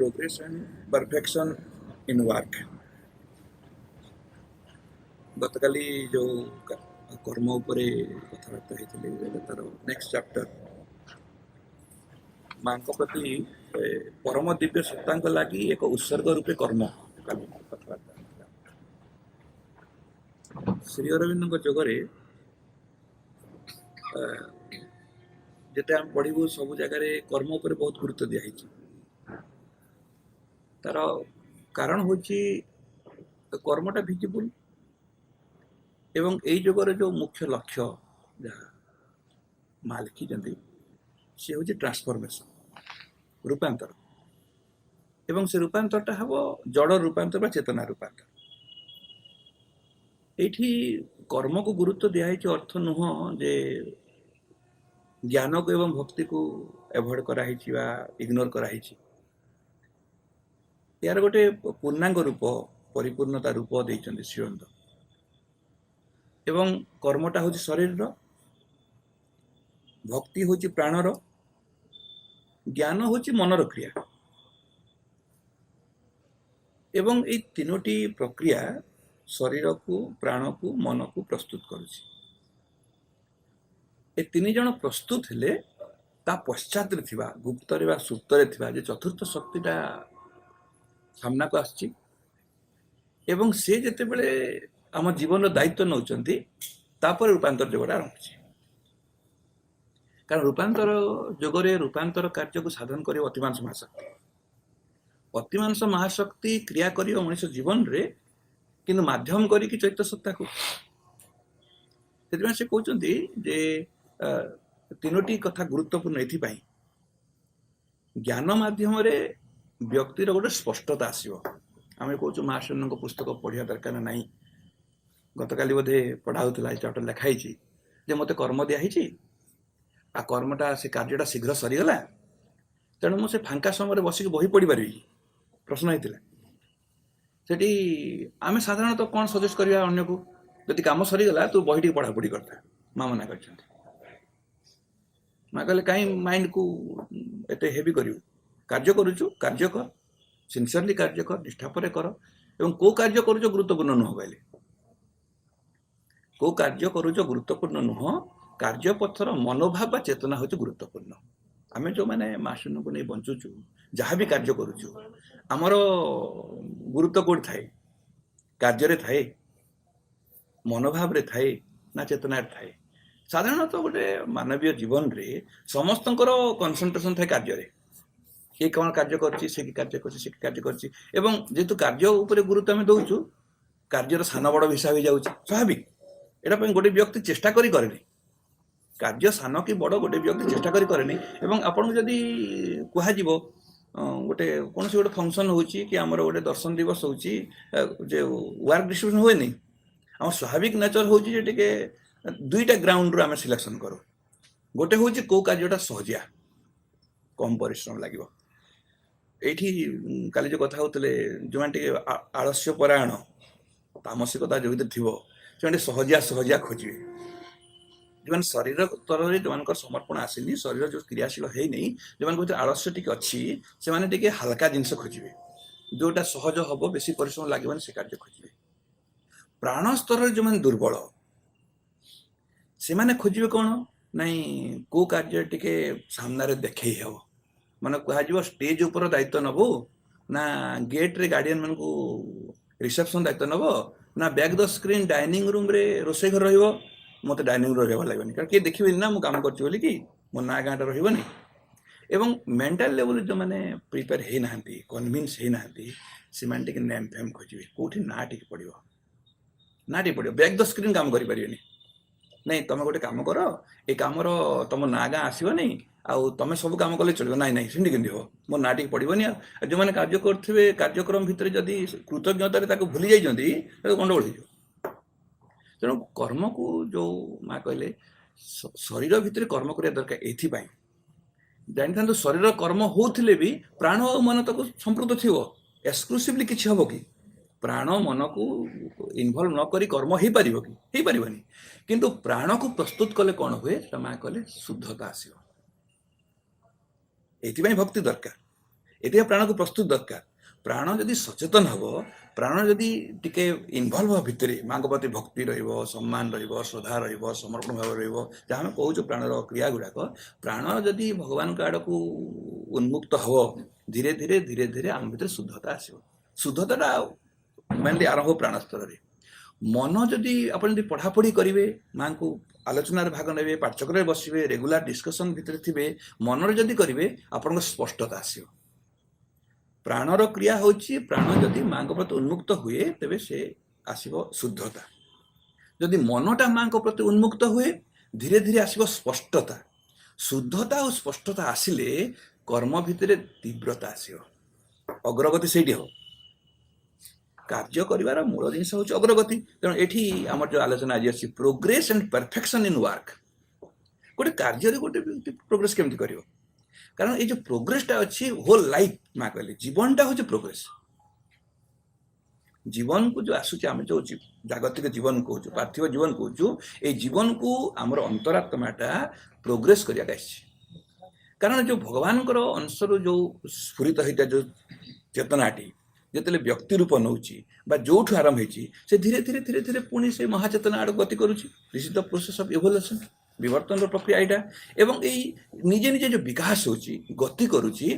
progress and perfection in work. गतकाली जो कर्म उपरे कथबार्ता होते तार नेक्स्ट चैप्टर माँ प्रति परम दिव्य सत्ता लगी एक उत्सर्ग रूपे कर्म कथबार्ता श्री अरविंद जगह जिते आम पढ़ू सब जगह कर्म उपर बहुत गुरुत्व दिखाई तार कारण हूँ कर्मटा भिजिबल एवं यही जुगर जो मुख्य लक्ष्य जहाँ माँ लिखी सी हूँ ट्रांसफॉर्मेशन रूपांतर एवं से रूपांतरटा हम जड़ रूपांतर बा चेतना रूपांतर ये कर्म को गुरुत्व दिखाई अर्थ नुह जे ज्ञान को एवं भक्ति को एभॉइड कराई इग्नोर कराई यार गोटे पूर्णांग रूप परिपूर्णता रूप देइछन्ति श्रीअरविंद एवं कर्मटा हूँ शरीर भक्ति हूँ प्राणर ज्ञान हूँ मनर क्रिया एवं ये तीनोटी प्रक्रिया शरीर को प्राण को मन को प्रस्तुत करुछि ए तीन जन प्रस्तुत हेले ता पश्चात गुप्त सुप्त जो चतुर्थ शक्तिटा सामना को आछि एवं से जेते बेले आम जीवन दायित्व नौचंती तापर रूपांतर जोगटा आरंभ कारण रूपांतर जोगरे रूपांतर कार्य को साधन कर अतिमांस महाशक्ति क्रिया कर मनुष्य जीवन रे किंतु माध्यम करी चैत्य सत्ता को से कहते जे तीनोटी कथा गुरुत्वपूर्ण ये ज्ञान माध्यम रे व्यक्तिर गोटे स्पष्टता आसो आम कहूँ महाशून्य पुस्तक पढ़िया दरकार ना गतकाली बोधे पढ़ाऊला चैप्टर लिखाई जे मत कर्म दिखाई आ कर्मटा से कार्यटा शीघ्र सरीगला तेणु मुझे फांका समय बसिक बही पढ़ी पारि प्रश्न होता सेठी आम साधारणतः कौन सजेस्ट करवा अन्य को जदि कम सरीगला तू बही टी पढ़ापढ़ी करता माँ मना कर माँ कहले कहीं माइंड को एत हेवी करू कार्य करुचु कार्य कर सिंसियरली कार्य कर निष्ठापर कर एवं कौ कार्य करुच गुरुत्वपूर्ण नुह कहले कौ कार्य करुच गुरुत्वपूर्ण नुह कार्यपथर मनोभाव बा चेतना हूँ गुरुत्वपूर्ण आम जो मैंने महाशून्य को नहीं बंचुचु जहाँ भी कार्य करुचु आमर गुरुत्व कौट थाए कार्य थाए मनोभाव रे थाए ना चेतना थाए साधारणतः गोटे मानवीय जीवन रे समस्त कनसेंट्रेशन थाए कार्य ये कौन कार्य करछि से कार्य करछि एवं जेतु कार्य उपरे गुरुत्व आम दौचु कार्यर सान बड़ हिसाब हो जाउछि स्वाभाविक एटा गोटे व्यक्ति चेष्टा करी करे कार्य सान कि बड़ गोटे व्यक्ति चेष्टा करी करे एवं आपन जदि कुहा जीवो गोटे कौन से गोटे फंक्शन होची कि आमर गोटे दर्शन दिवस होची जे वर्क डिस्ट्रीब्यूशन हुए नहीं आम स्वाभाविक नेचर होची जे टिके दुईटा ग्राउंड रो आम सिलेक्शन करो गोटे होची को कार्यटा सहजिया कम परिश्रम लागिवो एठी काली जो कथा होतले जो माने आलस्य परायण तामसिकता जो भीतर थिवो से सहजिया खोजिए जो शरीर तर जो समर्पण आसनी शरीर जो क्रियाशील है नहीं जो भीतर आलस्य टी अच्छी से हल्का जिनस खोजे जोटा सहज हम बेसी परिश्रम लगे से कार्य खोजे प्राण स्तर जो दुर्बल से माने खोजे कौन नाई को कार्य टिके सामने देखे हम मन कह स्टेज उपर दायित्व नबू ना गेट रे गार्डियन मान को रिसेप्शन दायित्व नब ना back the screen dining room रे रोसे घर रहिबो मत डाइनिंग रूम रहा लगे कारण किए देखिए ना मुझे कम कर कि मो ना गाँटा रही एवं मेंटल लेवल जो मैंने प्रिपेयर होना कन्विन्स होना से नेम फेम खोजे कौटी ना टी पड़ो बैक द स्क्रीन काम करें नहीं तुम गोटे कम कर ये कम तुम ना गाँ आसो नहीं आउ तुम सब कम कले चलो ना ना सेमती केमती हम मो ना टी पड़ोनी जो मैंने कार्य करुवे कार्यक्रम भितर जदि कृतज्ञतार भूली जाइए गंडगोल हो तेणु कर्म को जो माँ कहले शरीर भितर कर्म करिया दरकार एथिपाई जानि था शरीर कर्म होथिले भी प्राण और मन तक संपृक्त थिवो एक्सक्लूसिवली किछि हबो कि प्राण मन को इनवॉल्व न करी कर्म हो पारिबो कि हो पारिबोनी किंतु प्राण को प्रस्तुत कले कौन हुए माँ कहले शुद्धता आसिबो एथिपाई भक्ति दरकार एते प्राण को प्रस्तुत दरकार प्राण जदि सचेतन हम प्राण जदि टिके इनवल्व हो भितर माँ प्रति भक्ति सम्मान श्रद्धा समर्पण भाव रहा आम कहूँ प्राणर क्रिया गुड़ाक प्राण जदि भगवान आड़ को उन्मुक्त हो धीरे धीरे धीरे धीरे आम भीतर शुद्धता आसो शुद्धता मेनली आरंभ प्राण स्तर में मन जदि आप पढ़ापढ़ी करेंगे माँ को आलोचन भाग ने पाठचक्र बसवे रेगुलर डिस्कसन भितर थे मनर जदि करेंगे आपन स्पष्टता आसो प्राणर क्रिया होची प्राण जदि माँ प्रति उन्मुक्त हुए तेबे से आसव शुद्धता जदि मनटा माँ प्रति उन्मुक्त हुए धीरे धीरे आसव स्पष्टता शुद्धता और स्पष्टता आसिले कर्म भितर तीव्रता आसव अग्रगति से हो कार्य कर मूल जिनस हूँ अग्रगति तेणु ये आम जो आलोचना आज अच्छी progress and perfection in work गोटे कार्य गोटे प्रोग्रेस केमती कर कारण ये जो प्रोग्रेसटा अच्छी होल लाइफ माँ कहले जीवनटा हूँ प्रोग्रेस जीवन को जो आसूचे आम जो जागतिक जीवन कहूँ पार्थिव जीवन कहूँ ये जीवन को आमर अंतरात्माटा प्रोग्रेस करने कारण जो भगवान अंशर जो स्फुरित होता जो चेतनाटी जिते व्यक्ति रूप नौ जो आरंभ हो धीरे धीरे धीरे धीरे पुणी से महाचेतना आड़ गति करुच्ची this is the process of evolution विवर्तन प्रक्रिया यहाँ एवं निजे निजे जो विकास होची गति करुच्ची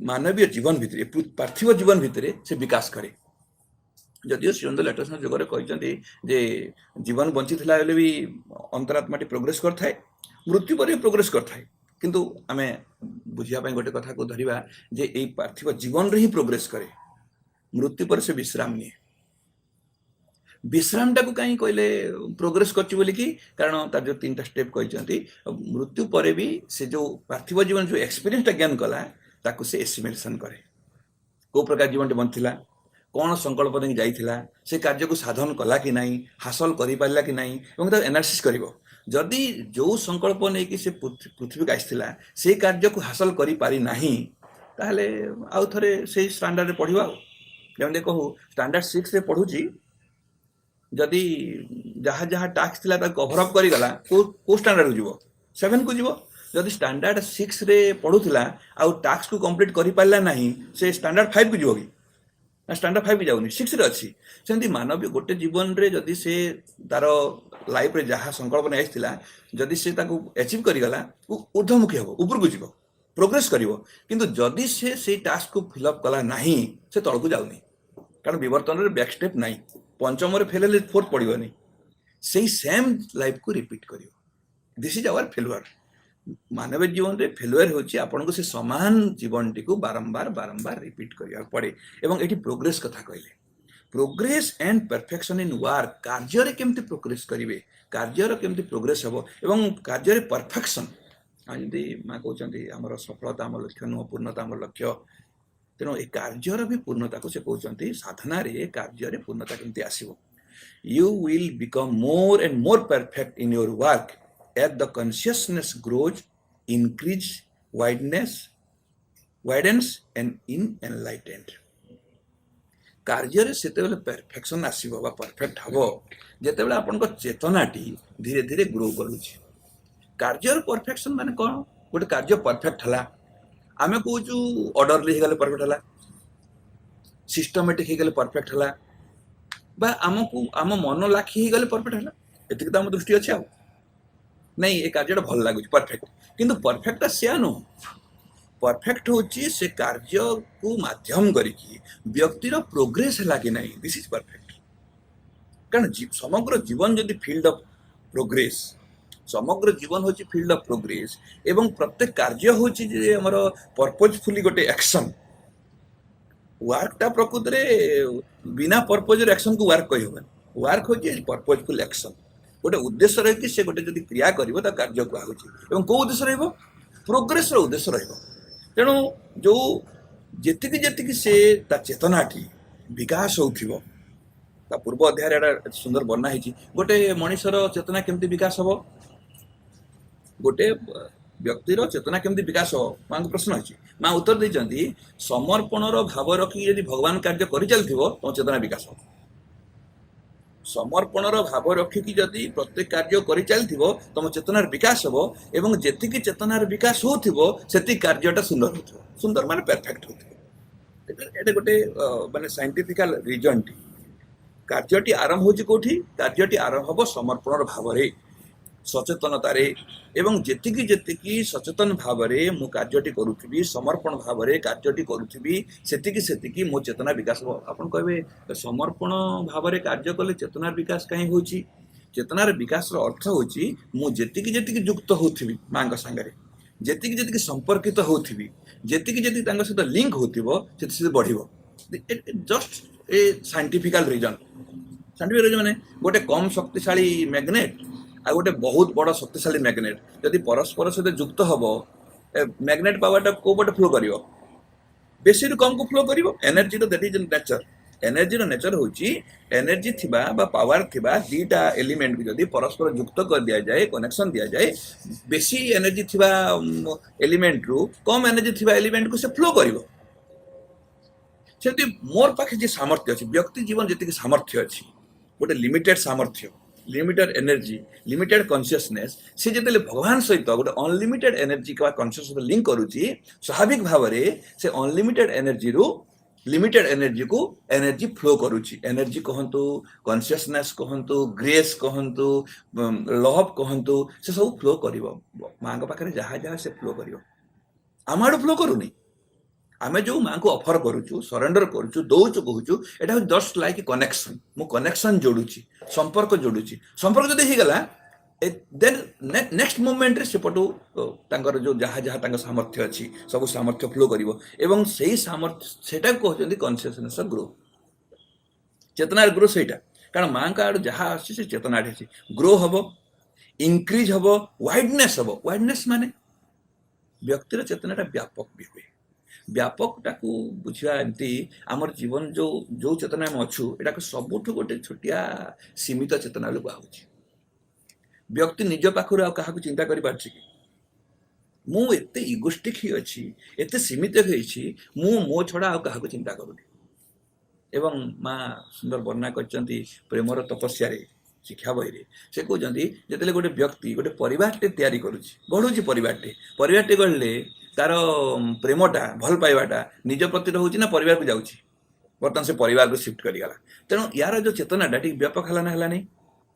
मानवीय जीवन भितर पार्थिव जीवन भितर से विकास करे जदिव श्रीमंत लेटेस्ट जुगे कहते जीवन बंची भी अंतरात्मा प्रोग्रेस करता मृत्यु पर प्रोग्रेस करता किंतु आम बुझापी गोटे कथा को धरिबा जे ये पार्थिव जीवन रे ही प्रोग्रेस करे मृत्यु पर से विश्राम निये विश्राम टाक कहीं कहले प्रोग्रेस कर कारण तार जो 3टा स्टेप कहते मृत्यु पर भी से जो पार्थिव जीवन जो एक्सपीरियंस ज्ञान कला ताकू से एस्टिमेशन करे को प्रकार जीवन बंधला कौन संकल्प नहीं जाइथिला से कार्य को साधन कला कि नहीं हासिल कर पारा कि नहीं एनालिसिस करिवो जदि जो संकल्प नहीं कि से पृथ्वी को आसला से कार्य को हासिल कर पारि नाही ताहले आउ थरे से स्टैंडर्ड पढ़िबा जमते कहू स्टैंडर्ड 6 रे पढ़ुची जदि जहाँ जहाँ टास्क थिला ता कभरअप करी गला को स्टैंडर्ड जीवो 7 को जीवो जदि स्टैंडर्ड 6 रे पढ़ुथिला आउ टास्क को कंप्लीट करि पारला नाही से स्टैंडर्ड 5 को जीवो कि स्टैंडर्ड 5 जाऊनी 6 रे अच्छी सेमती मानवीय गोटे जीवन रे जदि से तार लाइफ रे जहाँ संकल्प नहीं आसला जदि से ताको अचीव करी गला ऊर्ध्वमुखी हो ऊपर को जीवो प्रोग्रेस करिवो किंतु जदि से टास्क को फिलअप कला नाही से तल को जाऊनी कारण विवर्तन रे बैक स्टेप नहीं पंचम रे फेल हेले फोर्थ पड़ोनी से सेम लाइफ को रिपीट करिवो दिस इज आवर फेलुअर मानव जीवन रे फेलुअर होची आपन को से समान जीवन टी को बारंबार बारंबार रिपीट करिया पड़े एवं एठी प्रोग्रेस कथा कहले progress and perfection in work कार्य रे केमती प्रोग्रेस करिवे कार्य रे केमती प्रोग्रेस हबो एवं कार्य रे परफेक्शन आदि माँ कहते आमर सफलता आम लक्ष्य नुह पूर्णता आम लक्ष्य तेणु ये कार्यर भी पूर्णता को से कहते साधना रे कार्य रे पूर्णता केमती आसीबो you will become more and more perfect in your work at the consciousness grows increase widens and in enlightened कार्य रे सेते बेले परफेक्शन आसीबो बा परफेक्ट हबो जेते बेले आपन को चेतनाटी धीरे धीरे ग्रो करूची कार्यर परफेक्शन माने कौन गोटे कार्य परफेक्ट हला आमे कहूँ ऑर्डरली हो गले परफेक्ट हला सिस्टमेटिक हो गले परफेक्ट हला बा आमको आम मन लाखी हो गले परफेक्ट हला एतिक तो आम दृष्टि अच्छे आ नहीं ये कार्य भल लगुच परफेक्ट किंतु परफेक्ट से नु परफेक्ट होची से कार्य को माध्यम करिकी व्यक्तिर प्रोग्रेस हला कि नहीं दिस इज परफेक्ट कारण समग्र जीवन जदि फील्ड ऑफ प्रोग्रेस समग्र जीवन होची फील्ड ऑफ प्रोग्रेस एवं प्रत्येक कार्य होची जे हमर पर्पजफुली गोटे एक्शन वर्कटा प्रकृत रे बिना पर्पज रे एक्शन को वर्क कहि होबन वर्क होची पर्पजफुल एक्शन गोटे उद्देश्य रही कि से गोटे जदि क्रिया करिवो ता कार्य को होची एवं को उद्देश्य रहइबो प्रोग्रेस रो उद्देश्य रहइबो तेणु जो जेतिकी जेतिकी से ता चेतनाटी विकास होउथिबो ता पूर्व अध्याय रे सुंदर वर्णना हिची गोटे मनुष्यर चेतना केमती विकास हबो गोटे व्यक्तिर चेतना केमती विकास हो माँ को प्रश्न अच्छी माँ उत्तर देती समर्पण भाव रखी यदि भगवान कार्य कर चलती तो चेतना विकास हो समर्पणर भाव रखिकी जदि प्रत्येक कार्य कर चलथिबो तुम चेतनार विकास हबो एवं जेतिकी चेतनार विकास होथिबो सेति कार्यटा सुंदर होथिबो सुंदर माने परफेक्ट होथिबो एटा गोटे माने साइंटिफिकल रीजन टी कार्यटी आरंभ होची कोठी कार्यटी आरंभ हबो समर्पणर भाव रे सचेतनतारे एवं जेतिकी जेतिकी सचेतन भाव रे मु कार्यटी करूथिबी समर्पण भाव रे कार्यटी करूथिबी सेतिकी सेतिकी मो चेतना विकास हो आपण कहबे समर्पण भाव रे कार्य कले चेतनार विकास काहे होची चेतनार विकास रो अर्थ होची मु जेतिकी जेतिकी युक्त होथिबी मांग संगरे जेतिकी जेतिकी संपर्कित होथिबी जेतिकी जेतिकी तांग सहित लिंक होथिबो सेति से बढ़िबो जस्ट ए साइंटिफिकल रीजन माने गोटे कम शक्तिशाली मैग्नेट आ गोटे बहुत बड़ शक्तिशाली मैग्नेट जदि परस्पर सहित युक्त हबो मैग्नेट पावरटा को बटे फ्लो करिवो बेसी कम को फ्लो करिवो energy that is nature energy रो नेचर होची एनर्जी थिबा बा पावर थिबा दीटा एलिमेंट को जदि परस्पर युक्त कर दिया जाए कनेक्शन दिया जाए बेसी एनर्जी थिबा एलिमेंट रु कम एनर्जी थिबा एलिमेंट को से फ्लो करिवो सेति मोर पाखे जे सामर्थ्य अछि व्यक्ति जीवन जेतिक सामर्थ्य अछि गोटे लिमिटेड सामर्थ्य लिमिटेड एनर्जी लिमिटेड कॉन्शियसनेस से जेतेले भगवान सहित गोटे अनलिमिटेड एनर्जी का कॉन्शियसनेस लिंक करूची स्वाभाविक भाव रे से अनलिमिटेड एनर्जी रु लिमिटेड एनर्जी को एनर्जी फ्लो करूची एनर्जी कहंतु कॉन्शियसनेस कहंतु ग्रेस कहंतु लव कहंतु से सब फ्लो करिवो मांग पाखरे जहा जहा से फ्लो करिवो आमाडो फ्लो करूनी आमे जो मां को ऑफर करूछु सरेंडर करूछु दोछु कहूछु एटा जस्ट लाइक कनेक्शन मु कनेक्शन जोडुची संपर्क जदि हे गला देन नेक्स्ट मोमेंट रे सेपटू तांकर जो जहा जहा तांकर सामर्थ्य अछि सब सामर्थ्य फ्लो करिवो एवं सेही सामर्थ्य सेटा कहउछन्ती कॉन्शियसनेस ग्रो चेतनार ग्रो सेटा कारण मां का जहा अछि से चेतना अछि ग्रो हबो इंक्रीज हबो वाइडनेस माने व्यक्तिर चेतनाटा व्यापक भी हुए व्यापकटा को बुझा एमती आमर जीवन जो जो चेतना में अच्छु एटा सबुठ गोटे छोटिया सीमित चेतना लोक आउछि व्यक्ति निज पाखर आ कहा चिंता करि पारछि कि मु एते इगोस्टिक ही अछि एते सीमित होइछि मु मो छडा आ कहा चिंता करूनी एवं मां सुंदर वर्णना करचंती प्रेमर तपस्या रे शिक्षा बही रे से कहउचंती जेतेले गोटे व्यक्ति गोटे परिवारटे तैयारी करूछि गढुछि परिवारटे गढले तार प्रेमटा भल पाइबाटा निज प्रति रहउछि ना परिवार को जाउछि बर्तमान से परिवार को शिफ्ट करिगला तेणु यार जो चेतनाटा ठीक व्यापक हला ना हला नहीं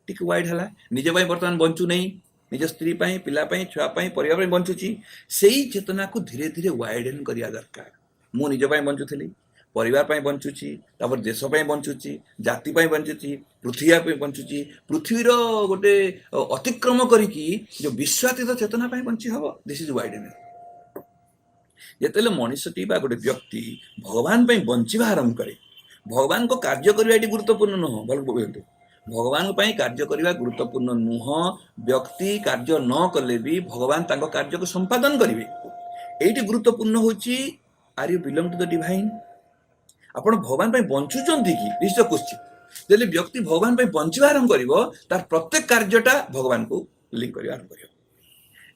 ठीक वाइड हला निज पाई बर्तमान बंचु नहीं निज स्त्री पाई पिला पाई छुआ पाई परिवार पाई बंचुछि सेही चेतना को धीरे धीरे वाइडन करिया दरकार मु निज पाई बंचुथली परिवार पाई बंचुछि तापर देश पाई बंचुछि जाति पाई बंचुछि पृथ्वी पाई बंचुछि पृथ्वीर गोटे अतिक्रम करिकी जो विश्वातीत चेतना पाई बंची हबो दिस इज वाइडन जेतेले मनुष्यटी बा गोटे व्यक्ति भगवान पाई बंचिबा आरंभ करे भगवान को कार्य करबा एटी गुरुत्वपूर्ण नुह भल बोलतो भगवान पाई कार्य करबा गुरुत्वपूर्ण नुह व्यक्ति कार्य न कले भी भगवान तांको कार्य को संपादन करिवे एटी गुरुत्वपूर्ण होची are you belong to the divine आपण भगवान पाई बंचुचंती कि दिस द क्वेश्चन जेले व्यक्ति भगवान पाई बंचिबा आरंभ करिवो तार प्रत्येक कार्यटा भगवान को लिंक करिया आरंभ करिवो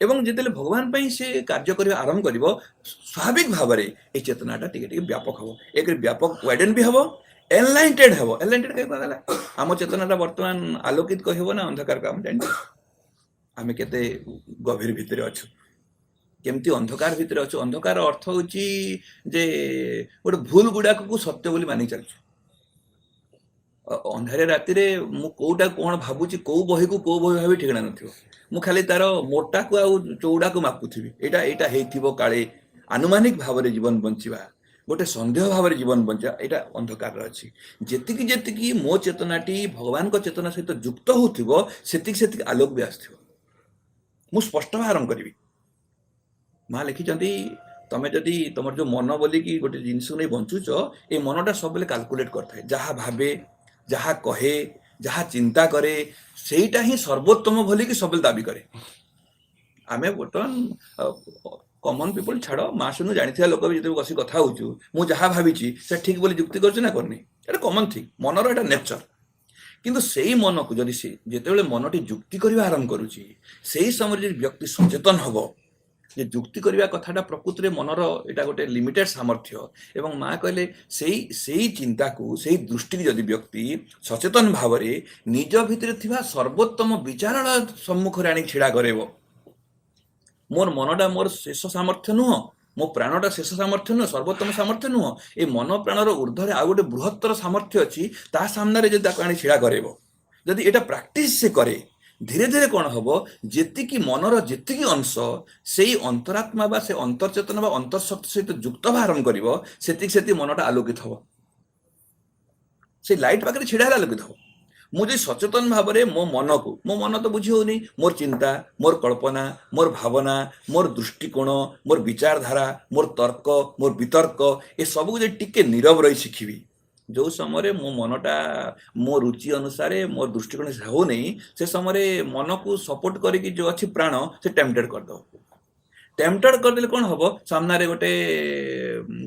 एवं जेतेले भगवान पाई से कार्य करिया आरंभ करिवो स्वाभाविक भाव रे ए चेतनाटा टिके टिके व्यापक हबो एक व्यापक वाइडन भी हबो एनलाइटेड हबो एनलाइटेड कहि कहला आम चेतनाटा वर्तमान आलोकित कहबो ना अंधकार काम जानि आमे केते गभीर भितरे अछु केमती अंधकार भितरे अछु अंधकार अर्थ होची जे गोटे भूल गुडा को सत्य बोली मानि चलछु अंधारे राति रे मु कोटा कोन भाबुची को बही को बही भाबी ठिकना नथियो मु खाली तार मोटा को आ चौड़ा को मापुथिबी एटा एटा हेथिबो काळे अनुमानिक भाव रे जीवन बंचिबा गोटे संदेह भाव रे जीवन बंचा एटा अंधकार अछि जेतिकी जेतिकी मो चेतनाटी भगवान को चेतना सहित युक्त होथिबो सेतिक सेतिक आलोक भी आस्थिबो मु स्पष्ट आरंभ करिवि मां लिखिचंती तमे जदि तमर जो मन बोली कि गोटे जिंस नै बंचुच ए मनटा सब बेले कैलकुलेट करथाय जहा भाबे जहा कहे जहा चिंता करे सेटा ही सर्वोत्तम भली कि सब दाबी करे आमे बर्तमान कॉमन पीपल छाड़ माँ सुन जानी लोक भी जो बस कथा हो मु जहाँ भावी से ठीक बोली युक्ति करना करनी एटा कॉमन थिंग मनर एटा नेचर किंतु सेही मन को जदि जिते मनटी युक्ति करने आरंभ करुच्ची से समय व्यक्ति सचेतन हम ଯେ ଯୁକ୍ତି କରିବା କଥାଟା ପ୍ରକୃତରେ ମନର ଏଇଟା ଗୋଟେ ଲିମିଟେଡ୍ ସାମର୍ଥ୍ୟ ଏବଂ ମା କହିଲେ ସେଇ ଚିନ୍ତାକୁ ସେଇ ଦୃଷ୍ଟିକି ଯଦି ବ୍ୟକ୍ତି ସଚେତନ ଭାବରେ ନିଜ ଭିତରେ ଥିବା ସର୍ବୋତ୍ତମ ବିଚାରାଳୟ ସମ୍ମୁଖରେ ଆଣି ଛିଡ଼ା କରେଇବ। ମୋର ମନଟା ମୋର ଶେଷ ସାମର୍ଥ୍ୟ ନୁହଁ, ମୋ ପ୍ରାଣଟା ଶେଷ ସାମର୍ଥ୍ୟ ନୁହଁ, ସର୍ବୋତ୍ତମ ସାମର୍ଥ୍ୟ ନୁହଁ, ଏ ମନ ପ୍ରାଣର ଊର୍ଦ୍ଧ୍ୱରେ ଆଉ ଗୋଟେ ବୃହତ୍ତର ସାମର୍ଥ୍ୟ ଅଛି, ତା ସାମ୍ନାରେ ଯଦି ତାକୁ ଆଣି ଛିଡ଼ା କରେଇବ, ଯଦି ଏଇଟା ପ୍ରାକ୍ଟିସ୍ ସେ କରେ, ଧୀରେ ଧୀରେ କ'ଣ ହବ, ଯେତିକି ମନର ଯେତିକି ଅଂଶ ସେଇ ଅନ୍ତରାତ୍ମା ବା ସେ ଅନ୍ତର୍ଚେତନ ବା ଅନ୍ତର୍ଶକ୍ତି ସହିତ ଯୁକ୍ତ ହେବା ଆରମ୍ଭ କରିବ, ସେତିକି ମନଟା ଆଲୋକିତ ହବ। ସେ ଲାଇଟ୍ ପାଖରେ ଛିଡ଼ା ହେଲେ ଆଲୋକିତ ହବ। ମୁଁ ଯଦି ସଚେତନ ଭାବରେ ମୋ ମନ ତ ବୁଝି ହେଉନି, ମୋର ଚିନ୍ତା, ମୋର କଳ୍ପନା, ମୋର ଭାବନା, ମୋର ଦୃଷ୍ଟିକୋଣ, ମୋର ବିଚାରଧାରା, ମୋର ତର୍କ, ମୋର ବିତର୍କ, ଏସବୁକୁ ଯଦି ଟିକେ ନୀରବ ରହି ଶିଖିବି, ଯେଉଁ ସମୟରେ ମୋ ମନଟା ମୋ ରୁଚି ଅନୁସାରେ ମୋ ଦୃଷ୍ଟିକୋଣ ହେଉନି, ସେ ସମୟରେ ମନକୁ ସପୋର୍ଟ କରିକି ଯେଉଁ ଅଛି ପ୍ରାଣ, ସେ ଟେମ୍ପଟେଡ୍ କରିଦେବ। ଟେମ୍ପଟେଡ୍ କରିଦେଲେ କ'ଣ ହବ, ସାମ୍ନାରେ ଗୋଟେ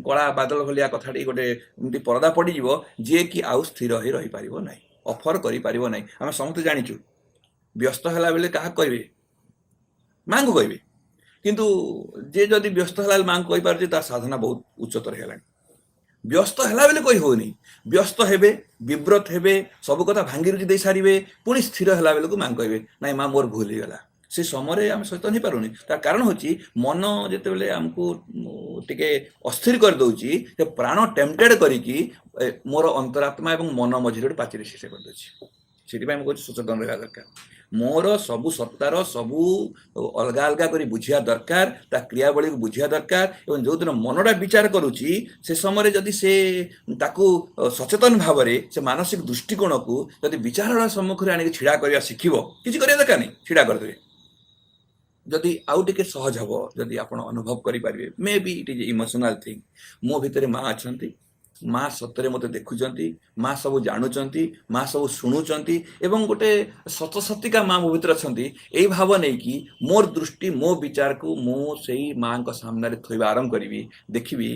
କଳା ବାଦଲ ଭଳିଆ କଥାଟି ଗୋଟେ ଏମିତି ପରଦା ପଡ଼ିଯିବ, ଯିଏକି ଆଉ ସ୍ଥିର ହୋଇ ରହିପାରିବ ନାହିଁ, ଅଫର କରିପାରିବ ନାହିଁ। ଆମେ ସମସ୍ତେ ଜାଣିଛୁ, ବ୍ୟସ୍ତ ହେଲା ବେଳେ କାହାକୁ କହିବେ? ମାଙ୍କୁ କହିବେ। କିନ୍ତୁ ଯିଏ ଯଦି ବ୍ୟସ୍ତ ହେଲା ବେଳେ ମାଙ୍କୁ କହିପାରୁଛି, ତା ସାଧନା ବହୁତ ଉଚ୍ଚତର ହେଲାଣି। ବ୍ୟସ୍ତ ହେଲା ବେଳେ କହି ହେଉନି, ବ୍ୟସ୍ତ ହେବେ, ବିବ୍ରତ ହେବେ, ସବୁ କଥା ଭାଙ୍ଗି ରୁଜି ଦେଇ ସାରିବେ, ପୁଣି ସ୍ଥିର ହେଲା ବେଳକୁ ମାଙ୍କୁ କହିବେ, ନାଇଁ ମା ମୋର ଭୁଲ ହେଇଗଲା। ସେ ସମୟରେ ଆମେ ସଚେତନ ହେଇପାରୁନି। ତାର କାରଣ ହେଉଛି ମନ ଯେତେବେଳେ ଆମକୁ ଟିକେ ଅସ୍ଥିର କରିଦେଉଛି, ସେ ପ୍ରାଣ ଟେମ୍ପଟେଡ୍ କରିକି ମୋର ଅନ୍ତରାତ୍ମା ଏବଂ ମନ ମଝିରେ ଗୋଟେ ପାଚେରୀ ସୃଷ୍ଟି କରିଦେଉଛି। ସେଥିପାଇଁ ମୁଁ କହୁଛି ସଚେତନ ରହିବା ଦରକାର। ମୋର ସବୁ ସତ୍ତାର ସବୁ ଅଲଗା ଅଲଗା କରି ବୁଝିବା ଦରକାର, ତା କ୍ରିୟାବଳୀକୁ ବୁଝିବା ଦରକାର ଏବଂ ଯେଉଁଦିନ ମନଟା ବିଚାର କରୁଛି, ସେ ସମୟରେ ଯଦି ସେ ତାକୁ ସଚେତନ ଭାବରେ ସେ ମାନସିକ ଦୃଷ୍ଟିକୋଣକୁ ଯଦି ବିଚାରର ସମ୍ମୁଖରେ ଆଣିକି ଛିଡ଼ା କରିବା ଶିଖିବ, କିଛି କରିବା ଦରକାର ନାହିଁ, ଛିଡ଼ା କରିଦେବେ। ଯଦି ଆଉ ଟିକେ ସହଜ ହେବ, ଯଦି ଆପଣ ଅନୁଭବ କରିପାରିବେ, ମେ ବି ଇଟ୍ ଇଜ୍ ଇମୋସନାଲ ଥିଙ୍ଗ, ମୋ ଭିତରେ ମା ଅଛନ୍ତି, ମା ସତରେ ମୋତେ ଦେଖୁଛନ୍ତି, ମା ସବୁ ଜାଣୁଛନ୍ତି, ମା ସବୁ ଶୁଣୁଛନ୍ତି ଏବଂ ଗୋଟେ ସତସତିକା ମା ମୋ ଭିତରେ ଅଛନ୍ତି, ଏଇ ଭାବ ନେଇକି ମୋର ଦୃଷ୍ଟି ମୋ ବିଚାରକୁ ମୁଁ ସେଇ ମାଙ୍କ ସାମ୍ନାରେ ଥୋଇବା ଆରମ୍ଭ କରିବି, ଦେଖିବି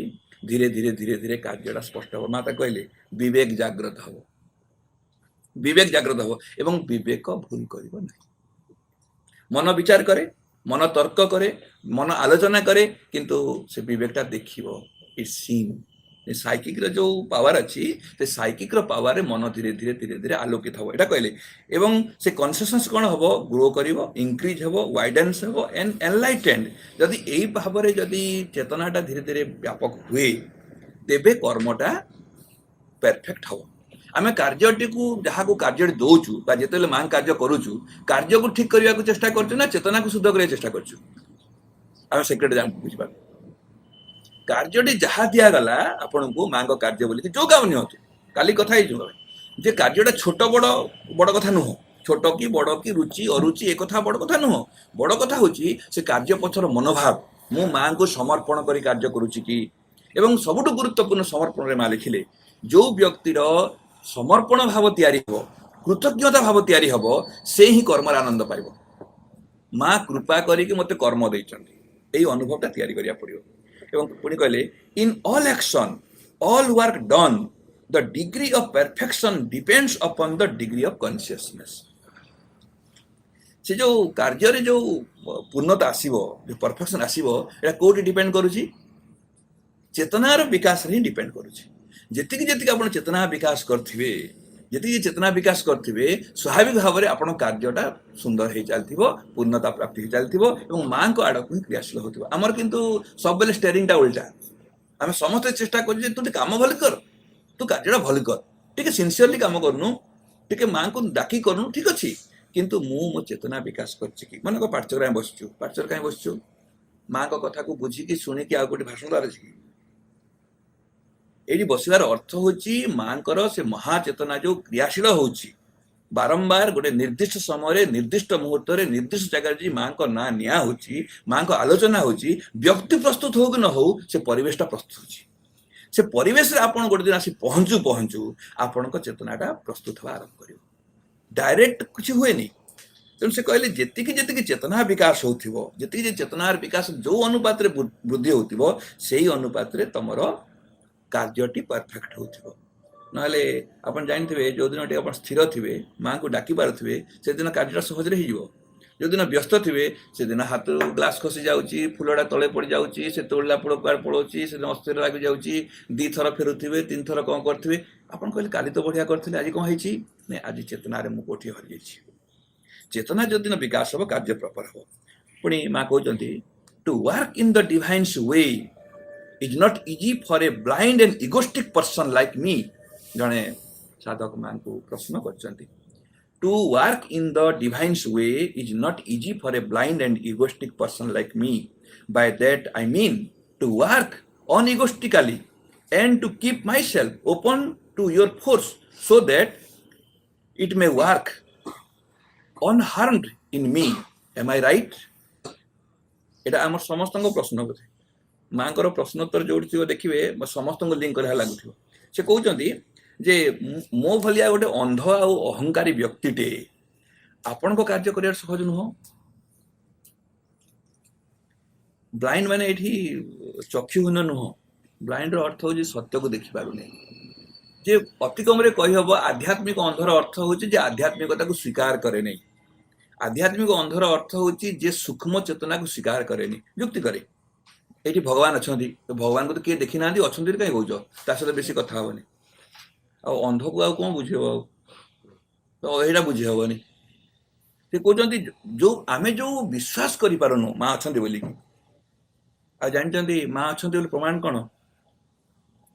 ଧୀରେ ଧୀରେ ଧୀରେ ଧୀରେ କାର୍ଯ୍ୟଟା ସ୍ପଷ୍ଟ ହେବ। ମା ତା କହିଲେ ବିବେକ ଜାଗ୍ରତ ହେବ, ବିବେକ ଜାଗ୍ରତ ହେବ ଏବଂ ବିବେକ ଭୁଲ କରିବ ନାହିଁ। ମନ ବିଚାର କରେ, ମନ ତର୍କ କରେ, ମନ ଆଲୋଚନା କରେ, କିନ୍ତୁ ସେ ବିବେକଟା ଦେଖିବ, ଇଟ୍ସ ସିନ୍। ସାଇକିକ୍ର ଯେଉଁ ପାୱାର ଅଛି, ସେ ସାଇକିକ୍ର ପାୱାରରେ ମନ ଧୀରେ ଧୀରେ ଧୀରେ ଧୀରେ ଆଲୋକିତ ହେବ, ଏଇଟା କହିଲେ। ଏବଂ ସେ କନସିୟସନେସ୍ କ'ଣ ହେବ, ଗ୍ରୋ କରିବ, ଇନକ୍ରିଜ୍ ହେବ, ୱାଇଡେନ୍ସ ହେବ ଏଣ୍ଡ ଏନଲାଇଟେଣ୍ଡ। ଯଦି ଏଇ ଭାବରେ ଯଦି ଚେତନାଟା ଧୀରେ ଧୀରେ ବ୍ୟାପକ ହୁଏ, ତେବେ କର୍ମଟା ପରଫେକ୍ଟ ହେବ। ଆମେ କାର୍ଯ୍ୟଟିକୁ ଯାହାକୁ କାର୍ଯ୍ୟଟି ଦେଉଛୁ ବା ଯେତେବେଳେ ମାଙ୍କ କାର୍ଯ୍ୟ କରୁଛୁ, କାର୍ଯ୍ୟକୁ ଠିକ୍ କରିବାକୁ ଚେଷ୍ଟା କରୁଛୁ ନା ଚେତନାକୁ ଶୁଦ୍ଧ କରିବାକୁ ଚେଷ୍ଟା କରୁଛୁ? ଆମେ ସେକ୍ରେଟ ବୁଝିପାରୁ, କାର୍ଯ୍ୟଟି ଯାହା ଦିଆଗଲା ଆପଣଙ୍କୁ ମାଙ୍କ କାର୍ଯ୍ୟ ବୋଲିକି, ଯେଉଁ କାମ ନିଅନ୍ତୁ, କାଲି କଥା ହେଇଛୁ ଯେ କାର୍ଯ୍ୟଟା ଛୋଟ ବଡ଼ ବଡ଼ କଥା ନୁହଁ, ଛୋଟ କି ବଡ଼ କି ରୁଚି ଅରୁଚି ଏ କଥା ବଡ଼ କଥା ନୁହଁ। ବଡ଼ କଥା ହେଉଛି ସେ କାର୍ଯ୍ୟ ପଛର ମନୋଭାବ, ମୁଁ ମାଙ୍କୁ ସମର୍ପଣ କରି କାର୍ଯ୍ୟ କରୁଛି କି। ଏବଂ ସବୁଠୁ ଗୁରୁତ୍ୱପୂର୍ଣ୍ଣ ସମର୍ପଣରେ ମା ଲେଖିଲେ, ଯେଉଁ ବ୍ୟକ୍ତିର ସମର୍ପଣ ଭାବ ତିଆରି ହେବ, କୃତଜ୍ଞତା ଭାବ ତିଆରି ହେବ, ସେ ହିଁ କର୍ମର ଆନନ୍ଦ ପାଇବ। ମା କୃପା କରିକି ମୋତେ କର୍ମ ଦେଇଛନ୍ତି, ଏଇ ଅନୁଭବଟା ତିଆରି କରିବାକୁ ପଡ଼ିବ। ଏବଂ ପୁଣି କହିଲେ, in all action all work done the degree of perfection depends upon the degree of consciousness. ସେ ଯେଉଁ କାର୍ଯ୍ୟରେ ଯେଉଁ ପୂର୍ଣ୍ଣତା ଆସିବ, ଯେଉଁ ପରଫେକ୍ସନ୍ ଆସିବ, ଏଇଟା କେଉଁଠି ଡିପେଣ୍ଡ କରୁଛି? ଚେତନାର ବିକାଶରେ ହିଁ ଡିପେଣ୍ଡ କରୁଛି। ଯେତିକି ଯେତିକି ଆପଣ ଚେତନା ବିକାଶ କରିଥିବେ, ଯେତିକି ଚେତନା ବିକାଶ କରିଥିବେ, ସ୍ୱାଭାବିକ ଭାବରେ ଆପଣଙ୍କ କାର୍ଯ୍ୟଟା ସୁନ୍ଦର ହେଇ ଚାଲିଥିବ, ପୂର୍ଣ୍ଣତା ପ୍ରାପ୍ତି ହେଇ ଚାଲିଥିବ ଏବଂ ମାଙ୍କ ଆଡ଼କୁ ହିଁ କ୍ରିୟାଶୀଳ ହେଉଥିବ। ଆମର କିନ୍ତୁ ସବୁବେଳେ ଷ୍ଟେରିଂଟା ଓଲଟା। ଆମେ ସମସ୍ତେ ଚେଷ୍ଟା କରୁଛୁ ଯେ ତୁ ଟିକେ କାମ ଭଲ କର, ତୁ କାର୍ଯ୍ୟଟା ଭଲ କର, ଟିକେ ସିନସିୟରଲି କାମ କରୁନୁ, ଟିକେ ମାଙ୍କୁ ଡାକି କରୁନୁ, ଠିକ୍ ଅଛି, କିନ୍ତୁ ମୁଁ ମୋ ଚେତନା ବିକାଶ କରିଛି କି? ମନେକର ପାଠଚକ୍ରରେ ଆମେ ବସିଛୁ, ପାଠଚକ୍ର କାହିଁ ବସିଛୁ? ମାଙ୍କ କଥାକୁ ବୁଝିକି ଶୁଣିକି ଆଉ ଗୋଟେ ଭାଷଣ ଦେବାର ଅଛି କି? ଏଇଠି ବସିବାର ଅର୍ଥ ହେଉଛି ମାଙ୍କର ସେ ମହାଚେତନା ଯେଉଁ କ୍ରିୟାଶୀଳ ହେଉଛି, ବାରମ୍ବାର ଗୋଟେ ନିର୍ଦ୍ଦିଷ୍ଟ ସମୟରେ ନିର୍ଦ୍ଦିଷ୍ଟ ମୁହୂର୍ତ୍ତରେ ନିର୍ଦ୍ଦିଷ୍ଟ ଜାଗାରେ ଯଦି ମାଙ୍କ ନାଁ ନିଆ ହେଉଛି, ମାଙ୍କ ଆଲୋଚନା ହେଉଛି, ବ୍ୟକ୍ତି ପ୍ରସ୍ତୁତ ହଉ କି ନ ହଉ, ସେ ପରିବେଶଟା ପ୍ରସ୍ତୁତ ହେଉଛି। ସେ ପରିବେଶରେ ଆପଣ ଗୋଟେ ଦିନ ଆସି ପହଞ୍ଚୁ ପହଞ୍ଚୁ ଆପଣଙ୍କ ଚେତନାଟା ପ୍ରସ୍ତୁତ ହେବା ଆରମ୍ଭ କରିବ, ଡାଇରେକ୍ଟ କିଛି ହୁଏନି। ତେଣୁ ସେ କହିଲେ, ଯେତିକି ଯେତିକି ଚେତନା ବିକାଶ ହେଉଥିବ, ଯେତିକି ଯେ ଚେତନାର ବିକାଶ ଯେଉଁ ଅନୁପାତରେ ବୃଦ୍ଧି ହେଉଥିବ, ସେଇ ଅନୁପାତରେ ତମର କାର୍ଯ୍ୟଟି ପରଫେକ୍ଟ ହେଉଥିବ। ନହେଲେ ଆପଣ ଜାଣିଥିବେ, ଯେଉଁଦିନ ଟିକେ ଆପଣ ସ୍ଥିର ଥିବେ, ମାଙ୍କୁ ଡାକି ପାରୁଥିବେ, ସେଦିନ କାର୍ଯ୍ୟଟା ସହଜରେ ହେଇଯିବ। जो दिन व्यस्त थे से दिन हाथ ग्लास खसी जाऊँगी फुलटा तले पड़ जाऊँगी से तोड़ला पड़ कुआर पड़ोची से अस्थिर लग जाऊँगी 2 थर फेरुवे 3 थर कौन करेंगे आपन कहले काली तो बढ़िया करते आज कौन है आज चेतनार मुझे कौटी हरी चेतना जो दिन विकास हम कार्य प्रपर हम पुणी माँ कहते to work in the divine's way is not easy for a blind and egoistic person like me जड़े साधक माँ को प्रश्न कर To work in the divine's way is not easy for a blind and egoistic person like me. By that I mean to work unegoistically and to keep myself open to your force so that it may work unharmed in me. Am I right? এটা আমার সমস্ত প্রশ্ন বোধে মাঙ্কর প্রশ্নোত্তর যোড়ি দেখবে সমস্ত link করে লাগুথিব সে কହୁଛନ୍ତି जे मो भलिया गोटे अंध आ अहंकारी व्यक्तिटे आपण को कार्य कर सहज नुह ब्लाइंड माने ये चक्षुहीन नुह ब्लाइंड अर्थ हूँ सत्य को देखी पार जे अति कम कही हम आध्यात्मिक अंधर अर्थ हूँ आध्यात्मिकता को स्वीकार करे नहीं आध्यात्मिक अंधर अर्थ हूँ सूक्ष्म चेतना को स्वीकार करे नहीं युक्ति करे ये भगवान अच्छा तो भगवान को तो किए देखी ना अच्छा कहीं कौच ता सहित बेसी कथा हेनी अंध को आउ कौन बुझे तो यहाँ बुझी हेनी से कहते जो आम जो विश्वास करूँ माँ अच्छा बोल आ जानते माँ अच्छा प्रमाण कौन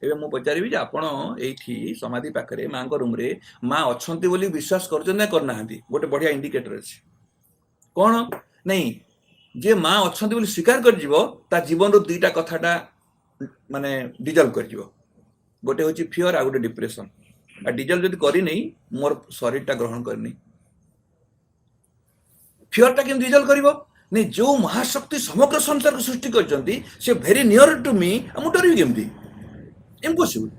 ए मुझे पचारि आपड़ ये समाधि पाखे माँ रूम रे माँ अच्छा विश्वास करना गोटे बढ़िया इंडिकेटर अच्छे कौन नहीं जे माँ अच्छा स्वीकार कर जीवन रू 2टा कथाटा माने डिजल्व कर गोटे हूँ फियर आ गोटे डिप्रेशन आ डिजल्व जब करी नहीं मोर शरीर ग्रहण करनी फियरटा केम डिजल्व कर नहीं जो महाशक्ति समग्र संसार को सृष्टि कर भेरी नियर टू मी मुझे डर केमती इम्पॉसिबल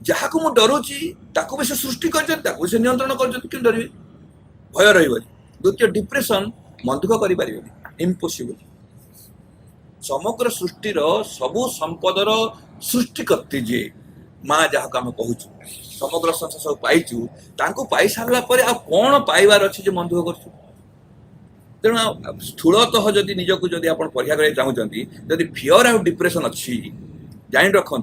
जहाँ को मुझे डरुची ताको भी से सृष्टि कर नियंत्रण कर डर भय रही द्वितीय डिप्रेशन मन दुख कर इम्पॉसिबल समग्र सृष्टिर सबु संपदर सृष्टिकर्ती जे माँ जहाँ को आम कहूँ समग्र संसार सब पाइचु पाई सारा पर आ कौन पाइबार अच्छे मन दुख कर तेणु स्थूलतः जदि निजक जदि आप परीक्षा करा चाहूँगी जदि फियर आ डिप्रेशन अच्छी जान रखु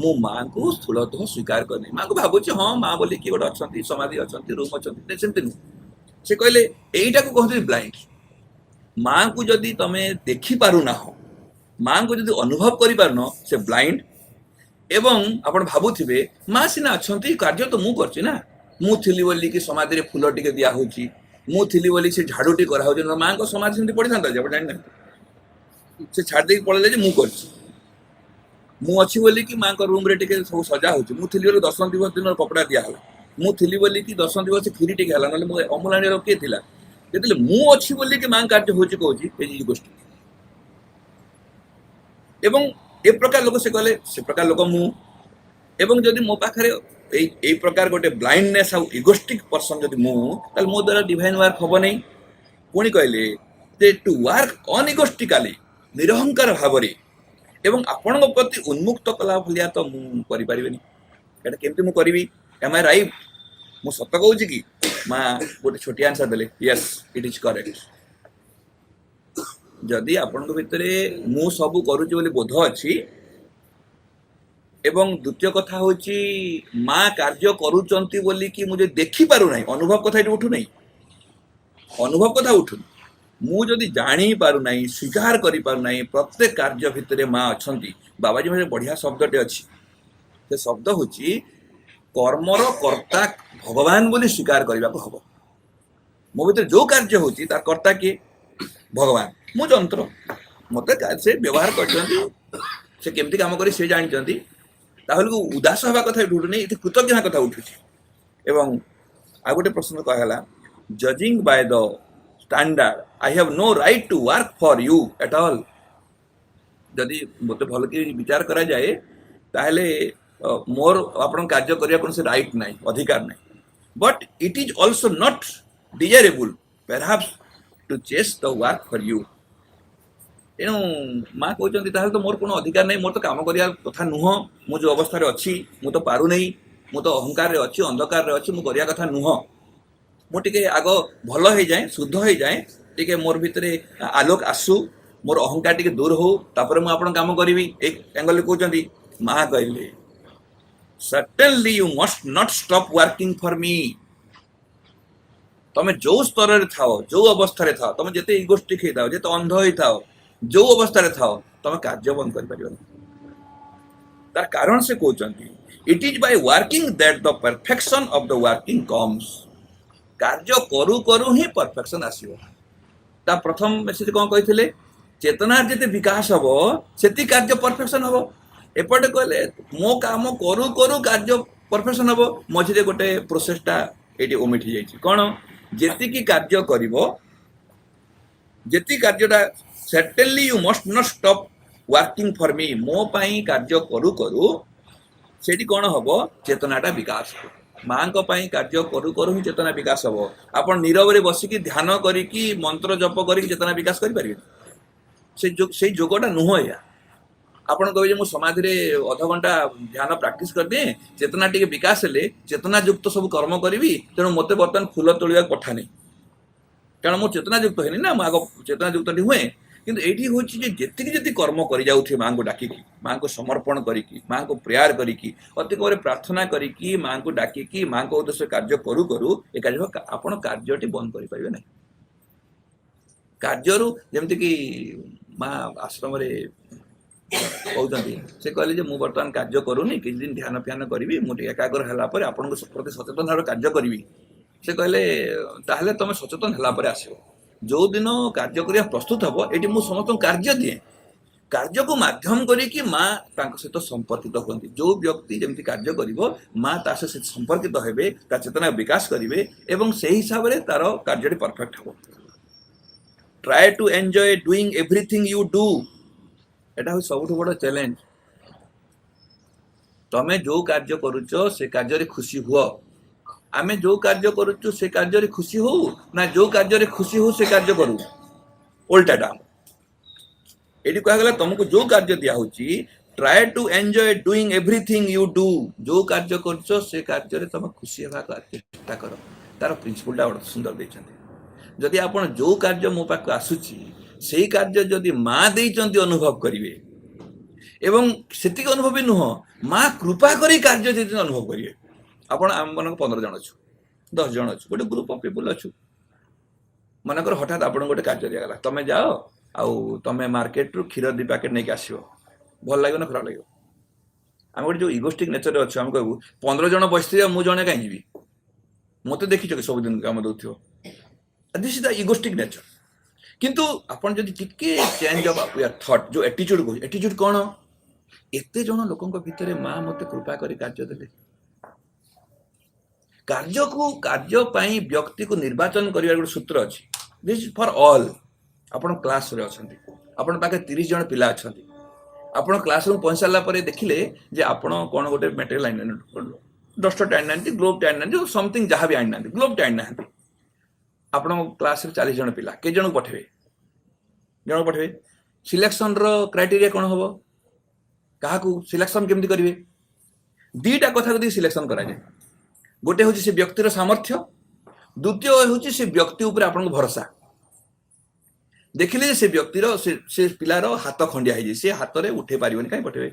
मु माँ को स्थूलतः स्वीकार करनी माँ को भावुँ हाँ माँ बोली कि गोटे अच्छा समाधि अच्छा रूम अच्छा सेमती नुह से कहले यहीटा को कहते ब्लाइंड माँ को जदि तुम देखी पारुना माँ को जदि अनुभव कर पारन से ब्लाइंड एवं आप भावुवे माँ सीना अच्छा कार्य तो मुझे ना मुझी बोली कि समाधि फूल टे दिया मुझी बोली से झाड़ूटी कराऊ माँ को समाधि सेमती पड़ी था जाना से छाड़ी पड़े मुझी बोली कि माँ को रूम रे सब सजा हो मुझी बोली दर्शन दिवस दिन कपड़ा दिहला मुझी बोली कि दर्शन दिवस खीरी टे है ना अमूलाणी किए थी जो मुझी बोली कि माँ कार्य हो गोष्ठी एवं ए प्रकार लोक से कहले से प्रकार लोक मु एवं जदि मो पाखरे ए प्रकार गोटे ब्लाइंडनेस आ इगोस्टिक पर्सन जदि मु ताल मो द्वारा डिवाइन वर्क हबो नहीं पुणी कहले जे टू वर्क अनइगोस्टिकली निरहंकार भाव एवं आपण प्रति उन्मुक्त कला भलिया तो मु करि परिबेनी एटा केमति मु करबी एम आई राइट मु सत्य कहूँ कि माँ गोटे छोटी आंसर देले यस इट इज करेक्ट जदि आपण भितर मु सबू करुची बोली बोध अच्छी एवं द्वितीय कथा हूँ माँ कार्य करुचंती बोली कि मुझे देखी पारु नहीं अनुभव कथा ये उठू नहीं अनुभव कथा उठू मुझे जानी पारु नहीं स्वीकार करि पारु नहीं प्रत्येक कार्य भितर माँ अच्छा बाबाजी मेरे बढ़िया शब्दटे अच्छी से शब्द हूँ कर्मर कर्ता भगवान बोली स्वीकार करने को हम मो भीतर जो कार्य होती तार कर्ता किए भगवान मु जंत्र मत से व्यवहार कर केमती काम कर जानते को उदास हवा कथा उठुनी ये कृतज्ञता कथा उठू एवं आ गोटे प्रश्न कहला judging by the standard I have no right to work for you at all जदि मत भल कि विचार करा जाए ताहले मोर आपण कार्य करने कौन से राइट ना अधिकार ना but it is also not desirable perhaps to chase the work for you तेणु माँ कहते तो मोर कौन अधिकार नहीं मोर तो काम करिया कथा नुह मु जो अवस्था अच्छी मु तो पारु नहीं मु तो अहंकार रे अच्छी अंधकार रे अच्छी मु करिया कथा नुह मुझे आग भल हो जाए शुद्ध हो जाए टे मोर भितर आलोक आसू मोर अहंकार टे दूर हो तापर मुझे काम करी एक एंगल कहते माँ कहले certainly you must not stop working for मी तुम जो स्तर में था जो अवस्था था तुम जिते इगोस्टिक होता जिते अंध होता जो अवस्था था तुम कार्य बंद कर पार तार कारण से कहते it is by working that the perfection of the working comes कार्य करू करू ही परफेक्शन आसीबो ता प्रथम मेसेज कौन कही चेतना जिते विकास हम से कार्य परफेक्शन हम एपटे कहले मो काम करू करू कार्य परफेक्शन हम मझे गोटे प्रोसेसटा ये ओमिट हो कौन जी कार्य कर जी कार्यटा certainly you must not stop working for me मो पाई कार्य करू करू से कौन हम चेतनाटा विकास हो माँ कार्य करू करू ही चेतना विकास हम आप नीरव बसिकी ध्यान करी मंत्र जप करी चेतना विकास करें से जोगटा नुह या आपन कहे मुझे समाधि अध घंटा ध्यान प्राक्ट करदे चेतना टी विकास हेले चेतना युक्त सब कर्म करी तेणु मत बर्तमान फूल तोड़ा पठा नहीं कारण मुझे चेतना युक्त है ना आग चेतना युक्त हुए किंतु ये हूँ जी कर्म कर माँ को डाकी माँ को समर्पण करी माँ को प्रेयर करी अति कम प्रार्थना करी माँ को डाकी माँ को उद्देश्य कार्य करू करू ये कार्य आप कार्यटी बंद करें ना कार्य जमती कि माँ आश्रम कहते से कहले मुझे बर्तमान कार्य करूनी कि दिन ध्यान फ्यान करी मुझे एकाग्र है आपन प्रति सचेतन भाव कार्य करी से कहले ताहले तुम सचेतन है आस जो दिन कार्य करने प्रस्तुत हम ये मुझे समस्त कार्य दिए कार्य को माध्यम करी माँ सहित संपर्कित होती जो व्यक्ति जमी कार्य कर माँ ता सहित संपर्कित हे चेतना विकास करेंगे और से हिसाब से तार कार्य परफेक्ट हम try to enjoy doing everything you do एटा हूँ सब बड़ चैलेंज तमें जो कार्य करुच से कार्य खुशी हुआ आमे जो कार्य करुचु से कार्य खुशी हो ना जो कार्य खुशी हो से कार्य करू उल्टाटा ये कहगला तुमको जो कार्य दिया try to enjoy doing everything you do जो कार्य करुच से कार्य तुम खुशी होगा चेष्टा कर तार प्रिंसिपलटा बड़ा सुंदर देते जदि आप जो कार्य मो पाक आसूची से कार्य जदि माँ देते अनुभव करेंगे एवं से अनुभव भी नुह माँ कृपा करी कार्य जी अनुभव करेंगे आपण आम मन 15 जन अच्छु 10 जन अच्छु गोटे ग्रुप ऑफ पीपल अच्छु मनकर हठात आप गोटे कार्य दिगला तुम जाओ आउ तुम मार्केट रु क्षीर 2 पैकेट नहीं आसो भल लगे ना खराब लगे आम गोटे जो इगोस्टिक नेचर अच्छे आम कहू 15 जन बसते मुझे जड़े कहीं जी मत देखी कि सबुदिन काम दौथ this is the egoistic nature किंतु आपन जदि टिके चेंज ऑफ योर थॉट जो एटीट्यूड को एटीट्यूड कौन एते जन लोकन भितर माँ मत कृपा करी कार्य देले कार्य को कार्य पाई व्यक्ति को निर्वाचन करिया गोटे सूत्र अच्छी दिस इज फॉर ऑल आपण क्लास रे अछंती आपण पाके 30 जन पिला अछंती आपण क्लास रूम पहुंच सारा पर देखिले जे आपण कोन गोटे मटेरियल आइन डस्टर टाइन नांती ग्लोब टाइन नांती समथिंग जहां भी आइन नांती ग्लोब टाइन नांती आपण क्लास रे 40 जन पिला के जन पठेबे सिलेक्शन रो क्राइटेरिया कोन होबो काहा को सिलेक्शन केमती करिवे दीटा कथा कदी सिलेक्शन करा जाय गोटे हूँ से व्यक्तिर सामर्थ्य द्वितीय हूँ से व्यक्ति उपर आपन भरोसा देखिले से व्यक्तिर से पिलार हाथ खंडिया है से हाथ में उठे पारिबनी कहीं पठेबे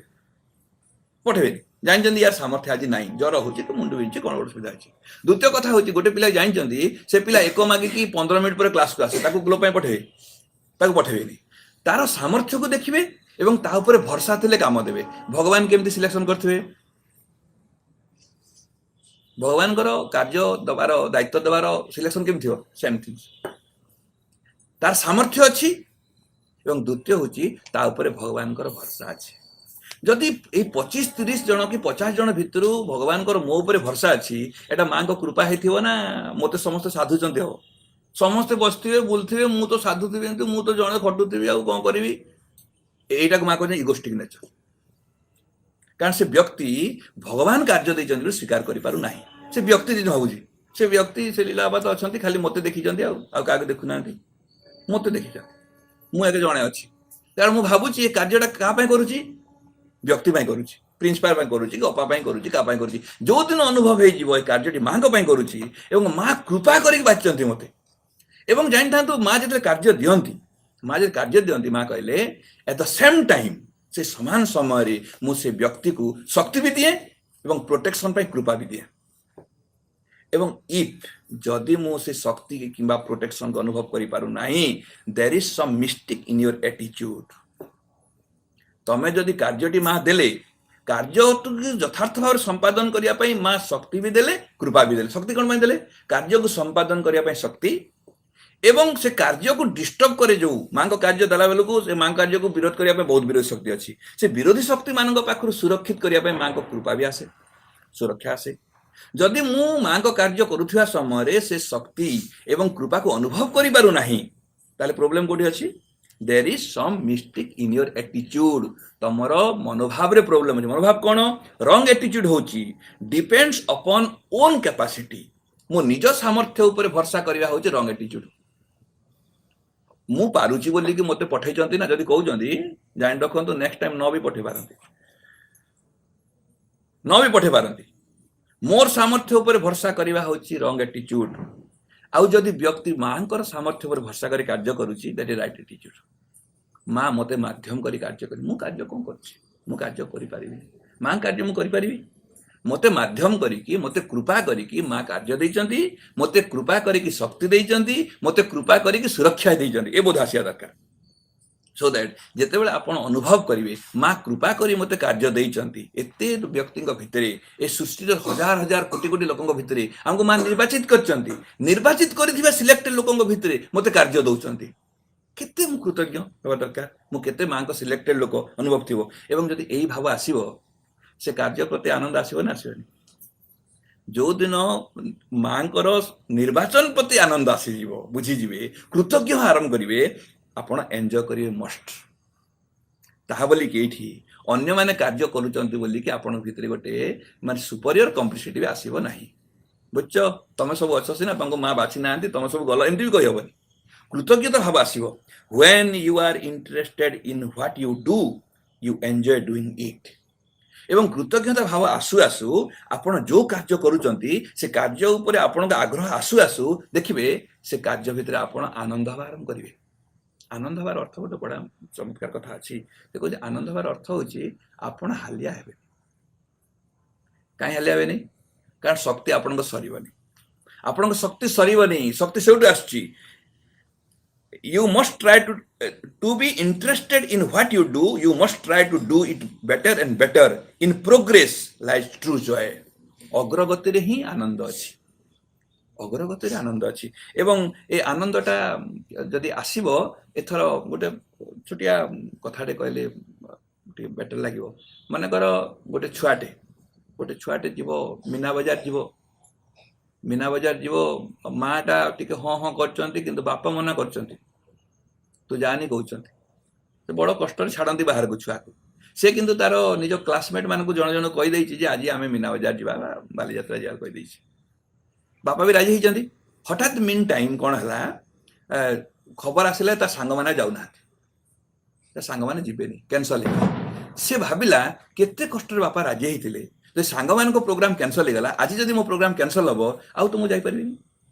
पठेबे जानते यार सामर्थ्य आज ना ज्वर हो मुंड बिंची कौन गोटे सुविधा अच्छी द्वितीय कथा हूँ गोटे पिला जानते से पिला एक मागिकी 15 मिनट पर क्लास को आसे ग्लोब पठेबे पठेबे तार सामर्थ्य को देखिए एवं ता ऊपर भरोसा थे काम देवे भगवान केमती सिलेक्शन करथिबे भगवान कार्य दबार दायित्व दबार सिलेक्शन केमती हो सेम थिंग तार सामर्थ्य अच्छी एवं द्वितीय हूँ ऊपर भगवान भरोसा अच्छी जदि 25-30 जन कि 50 जन भितर भगवान मो उपर भरोसा अच्छी एटा माँ को कृपा है ना मत समस्त साधुचंती हो समस्ते बसथे बुलथे मु तो साधु थी मु तो जड़े खटुथी आ कौन करी यहीटा को माँ कहते इगोस्टिक नेचर कारण से व्यक्ति भगवान कार्य देते स्वीकार करें से व्यक्ति दिन भावुची से व्यक्ति से लीलाबाद अच्छा खाली मत देखी क्या देखुना मत देखी मुझे जड़े अच्छी कारण मुझे भावुची ये कार्यटा क्या करुच्ची व्यक्ति करुच्ची प्रिंसिपाल करुच्ची कि अपा करुच्ची का करुच्ची जो दिन अनुभव हो कार्यटी माँ करुच्ची माँ कृपा कर बाची मत एवं जानी था माँ जो कार्य दिखती माँ जो कार्य दिखती माँ कहले एट द सेम टाइम से समान समय मुझे व्यक्ति को शक्ति भी दिए एवं प्रोटेक्शन कृपा भी दिए एवं इफ जदि मु से शक्ति कि प्रोटेक्शन को अनुभव करि पारु नाही there is some mistake in your attitude तमे जदि कार्यटी माँ देले कार्य यथार्थ भाव संपादन करने माँ शक्ति भी देले कृपा भी देले शक्ति कौन देले कार्य को संपादन करने शक्ति एवं से कार्य को डिस्टर्ब करे जो माँ को कार्य देला बेलू को माँ कार्य को विरोध करने बहुत विरोधी शक्ति अच्छी से विरोधी शक्ति मान पाखु सुरक्षित करने माँ को कृपा भी आसे सुरक्षा आसे जदि मु माँ को कार्य करुवा समय से शक्ति एवं कृपा को अनुभव करि पारु नाही ताले प्रॉब्लम कोठी अछि there is some mistake in your attitude तमर मनोभाव रे प्रॉब्लम अछि मनोभाव कोन रॉन्ग एटीट्यूड होची डिपेंड्स अपॉन ओन कैपेसिटी मो निज सामर्थ्य ऊपर भरोसा करबा होची रॉन्ग एटीट्यूड मु पारुची बोली कि मते पठै चंती ना जदि कहउचंती जानि रखंतु नेक्स्ट टाइम न भी पठै पारंती मोर सामर्थ्य ऊपर भरोसा करबा होची रॉन्ग एटीट्यूड आउ जदि व्यक्ति मां सामर्थ्य ऊपर भरोसा करी कार्य करूची दैट इज राइट एटीट्यूड मां मते माध्यम करी कार्य करी मु कार्य कोन करछि मु कार्य करि परिबि मां कार्य मु करि परिबि मते माध्यम करी कि मते कृपा करी कि मां कार्य दैचंती मते कृपा करी कि शक्ति दैचंती मते कृपा करी कि सुरक्षा दैचंती ए बोध आसिया दरकार सो दैट जिते बेले आपण अनुभव करेंगे माँ कृपा करी मते कार्य देइचंती एते व्यक्ति भितर ए सृष्टि हजार हजार कोटी कोटी लोक भितर हमको माँ निर्वाचित करचंती निर्वाचित कर सिलेक्टेड लोक भितर मते कार्य दौचंती केते मु कृतज्ञ होगा दरकार मु केते माँ को सिलेक्टेड लोक अनुभव थिबो एवं जदि एई भाव आसीबो से कार्य प्रति आनंद आसीबो ना आसीबो जो दिन माँ निर्वाचन प्रति आनंद आसीज बुझीजे कृतज्ञ आरंभ करेंगे आपण एंजॉय करिवे मस्ट ताहा बोली कि एठी अन्य माने कार्य करूचंती बोली कि आपण भितरे गोटे माने सुपीरियर कॉम्पिटिटिव आसीबो नाही बुझ्छ तमे सब अच्छ सिना तंको मां बाछि नांती तमे सब गल एंती भी कहि हबनी कृतज्ञता भाव आसीबो when you are interested in what you do you enjoy doing it एवं कृतज्ञता भाव आसु आसु आपण जो कार्य करूचंती से कार्य ऊपर आपण आग्रह आसु आसु देखिबे से कार्य भितरे आपण आनंद आरंभ करिवे आनंद हबार अर्थ गोटे बड़ा चमत्कार कथा अच्छी देखो आनंद हबार अर्थ होची आपण हालिया हेबे काई हालिया हेबे नहीं कारण शक्ति आपण सरीबनी आपण शक्ति सरीबनी शक्ति सेउटु आछी you must try to be interested in what you do you must try to do it better and better in progress lies true joy अग्रगति रे ही आनंद अच्छी अग्रगति आनंद अच्छी एवं ए आनंदटा जदि आसीबो एथर गोटे छोटिया कथाटे कहले बेटर लागिबो माने कर गोटे छुआटे जीवो मीना बजार जीवो माटा टिके हाँ करचंती किंतु बापा मना करचंती तू जानी कहउचंती से बड़ कष्ट छाड़ती बाहर को छुआ को से किंतु तार निज क्लासमेट मानक जन जन कहि दैछि जे आज आमे मीना बजार जीवा बाली यात्रा जा कहि दैछि बापा भी राजी होती हठात मीन टाइम कौन है खबर आसला सांग मैंने जाऊना सांग मैंने जीवेनि कैंसल सी भाविला केते कष्ट बापा राजी होते तो सांग मान प्रोग्राम कैंसल होगा आज जब मो प्रोग्राम कैंसल हम आउ तो मुझे जापर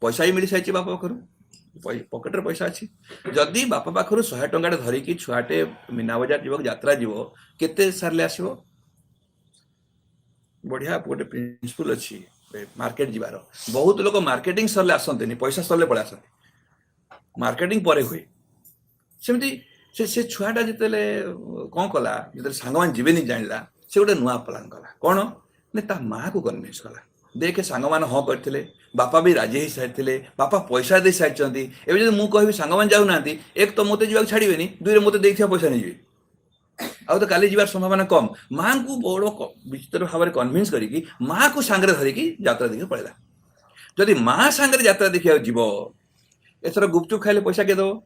पैसा भी मिल सारी बापा पाखर पकेट पैसा अच्छी जदि बापा पाखर 100 टंका धरिकी छुआटे मीना बजार जीव यात्रा जीव केते सारे आसो बढ़िया गोटे प्रिंसिपल अच्छी मार्केट जीवार बहुत लोग मार्केटिंग सरले आसते पैसा सरले पड़े आसते मार्केटिंग पर हुए सेमती से छुआटा जिते कौन कला जो सांग मान जीवे जानला से गोटे नुआ प्लान कला कौन ने ता माँ को कन्विन्स कला देखे सांग मान हाँ करते बापा भी राजी हो सारी बापा पैसा दे सारी एवं जब मुझे सांग मान जाऊना एक तो मत जा छाड़े दुई मत पैसा नहीं जी आउ तो काली जीवार संभावना कम माँ को बड़ विचित्र भाव में कन्विन्स करी माँ को सांगे धरिकी यात्रा देखिए पड़ेगा जदि माँ सांगे यात्रा देखा जीव एथर गुपचुप खाइले पैसा किए दब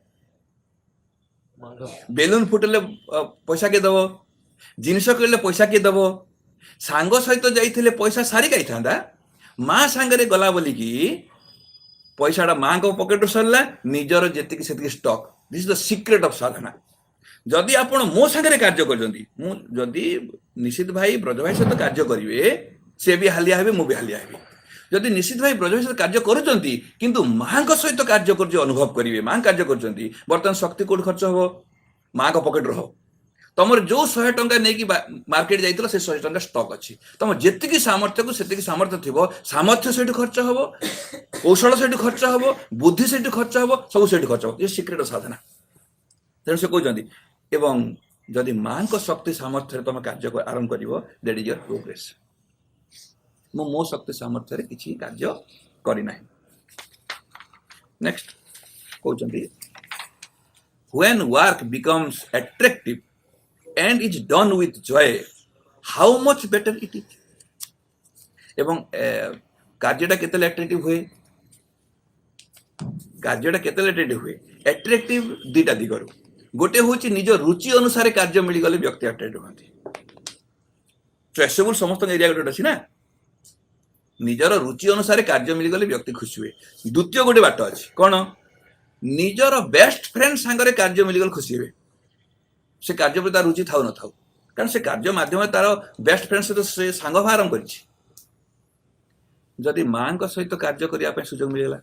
बेलून फुटेले पैसा किए दब जिनस किणले पैसा किए दब सांग सहित जाइए पैसा सारी गई था माँ सांगे गला बोलिकी पैसाटा माँ को पकेट सरला निजर जी स्टक this is the secret of sadhana जदि आपण मो सागरे कार्य करजंती मु जदि निशित भाई ब्रज भाई सहित कार्य करिवे से भी हालिया हेबे मु भी हालिया हेबी जदि निशित भाई ब्रज भाई सहित कार्य करूचंती किंतु मां सहित कार्य कर अनुभव करिवे मां कार्य करचंती बर्तमान शक्ति कोड खर्च हो मां को पॉकेट रहो तुमर जो 100 टंका नहीं मार्केट जाइतलो से 100 टंका स्टॉक अच्छी तुम जेतिकी सामर्थ्य को सेतिकी सामर्थ्य थिबो सामर्थ्य सेठी खर्च हबो कौशल सेठी खर्च हबो बुद्धि सेठी खर्च हबो सब सेठी खर्च हबो ये सीक्रेट साधना तेणु से कहते एवं जदि मां को शक्ति सामर्थ्य तुम कार्य आरंभ करिवो दैट इज योर प्रोग्रेस मो शक्ति सामर्थ्य किसी कार्य करना नेक्स्ट कहते when work becomes attractive and is done with joy how much better it is एवं कार्यटा केते अट्रैक्टिव हुए कार्यटा केते अट्रैक्टिव हुए अट्रैक्टिव दुटा दिगरु गोटे होची निज रुचि अनुसार कार्य मिल गले व्यक्ति अट्रैक्टिव होती चॉइसेबल समस्त एरिया गोटे अछि ना निजर रुचि अनुसार कार्य मिल गले व्यक्ति खुशी हुए द्वितीय गोटे बाट अछि कोन निजर बेस्ट फ्रेंड सांगरे कार्य मिल गले खुशी हुए से कार्य पर तार रुचि थाउ न थाउ कारण से कार्य माध्यम तार बेस्ट फ्रेंड सहित से सांग आरंभ करिछि जदि मां को सहित कार्य करिया पे सुजोग मिलेला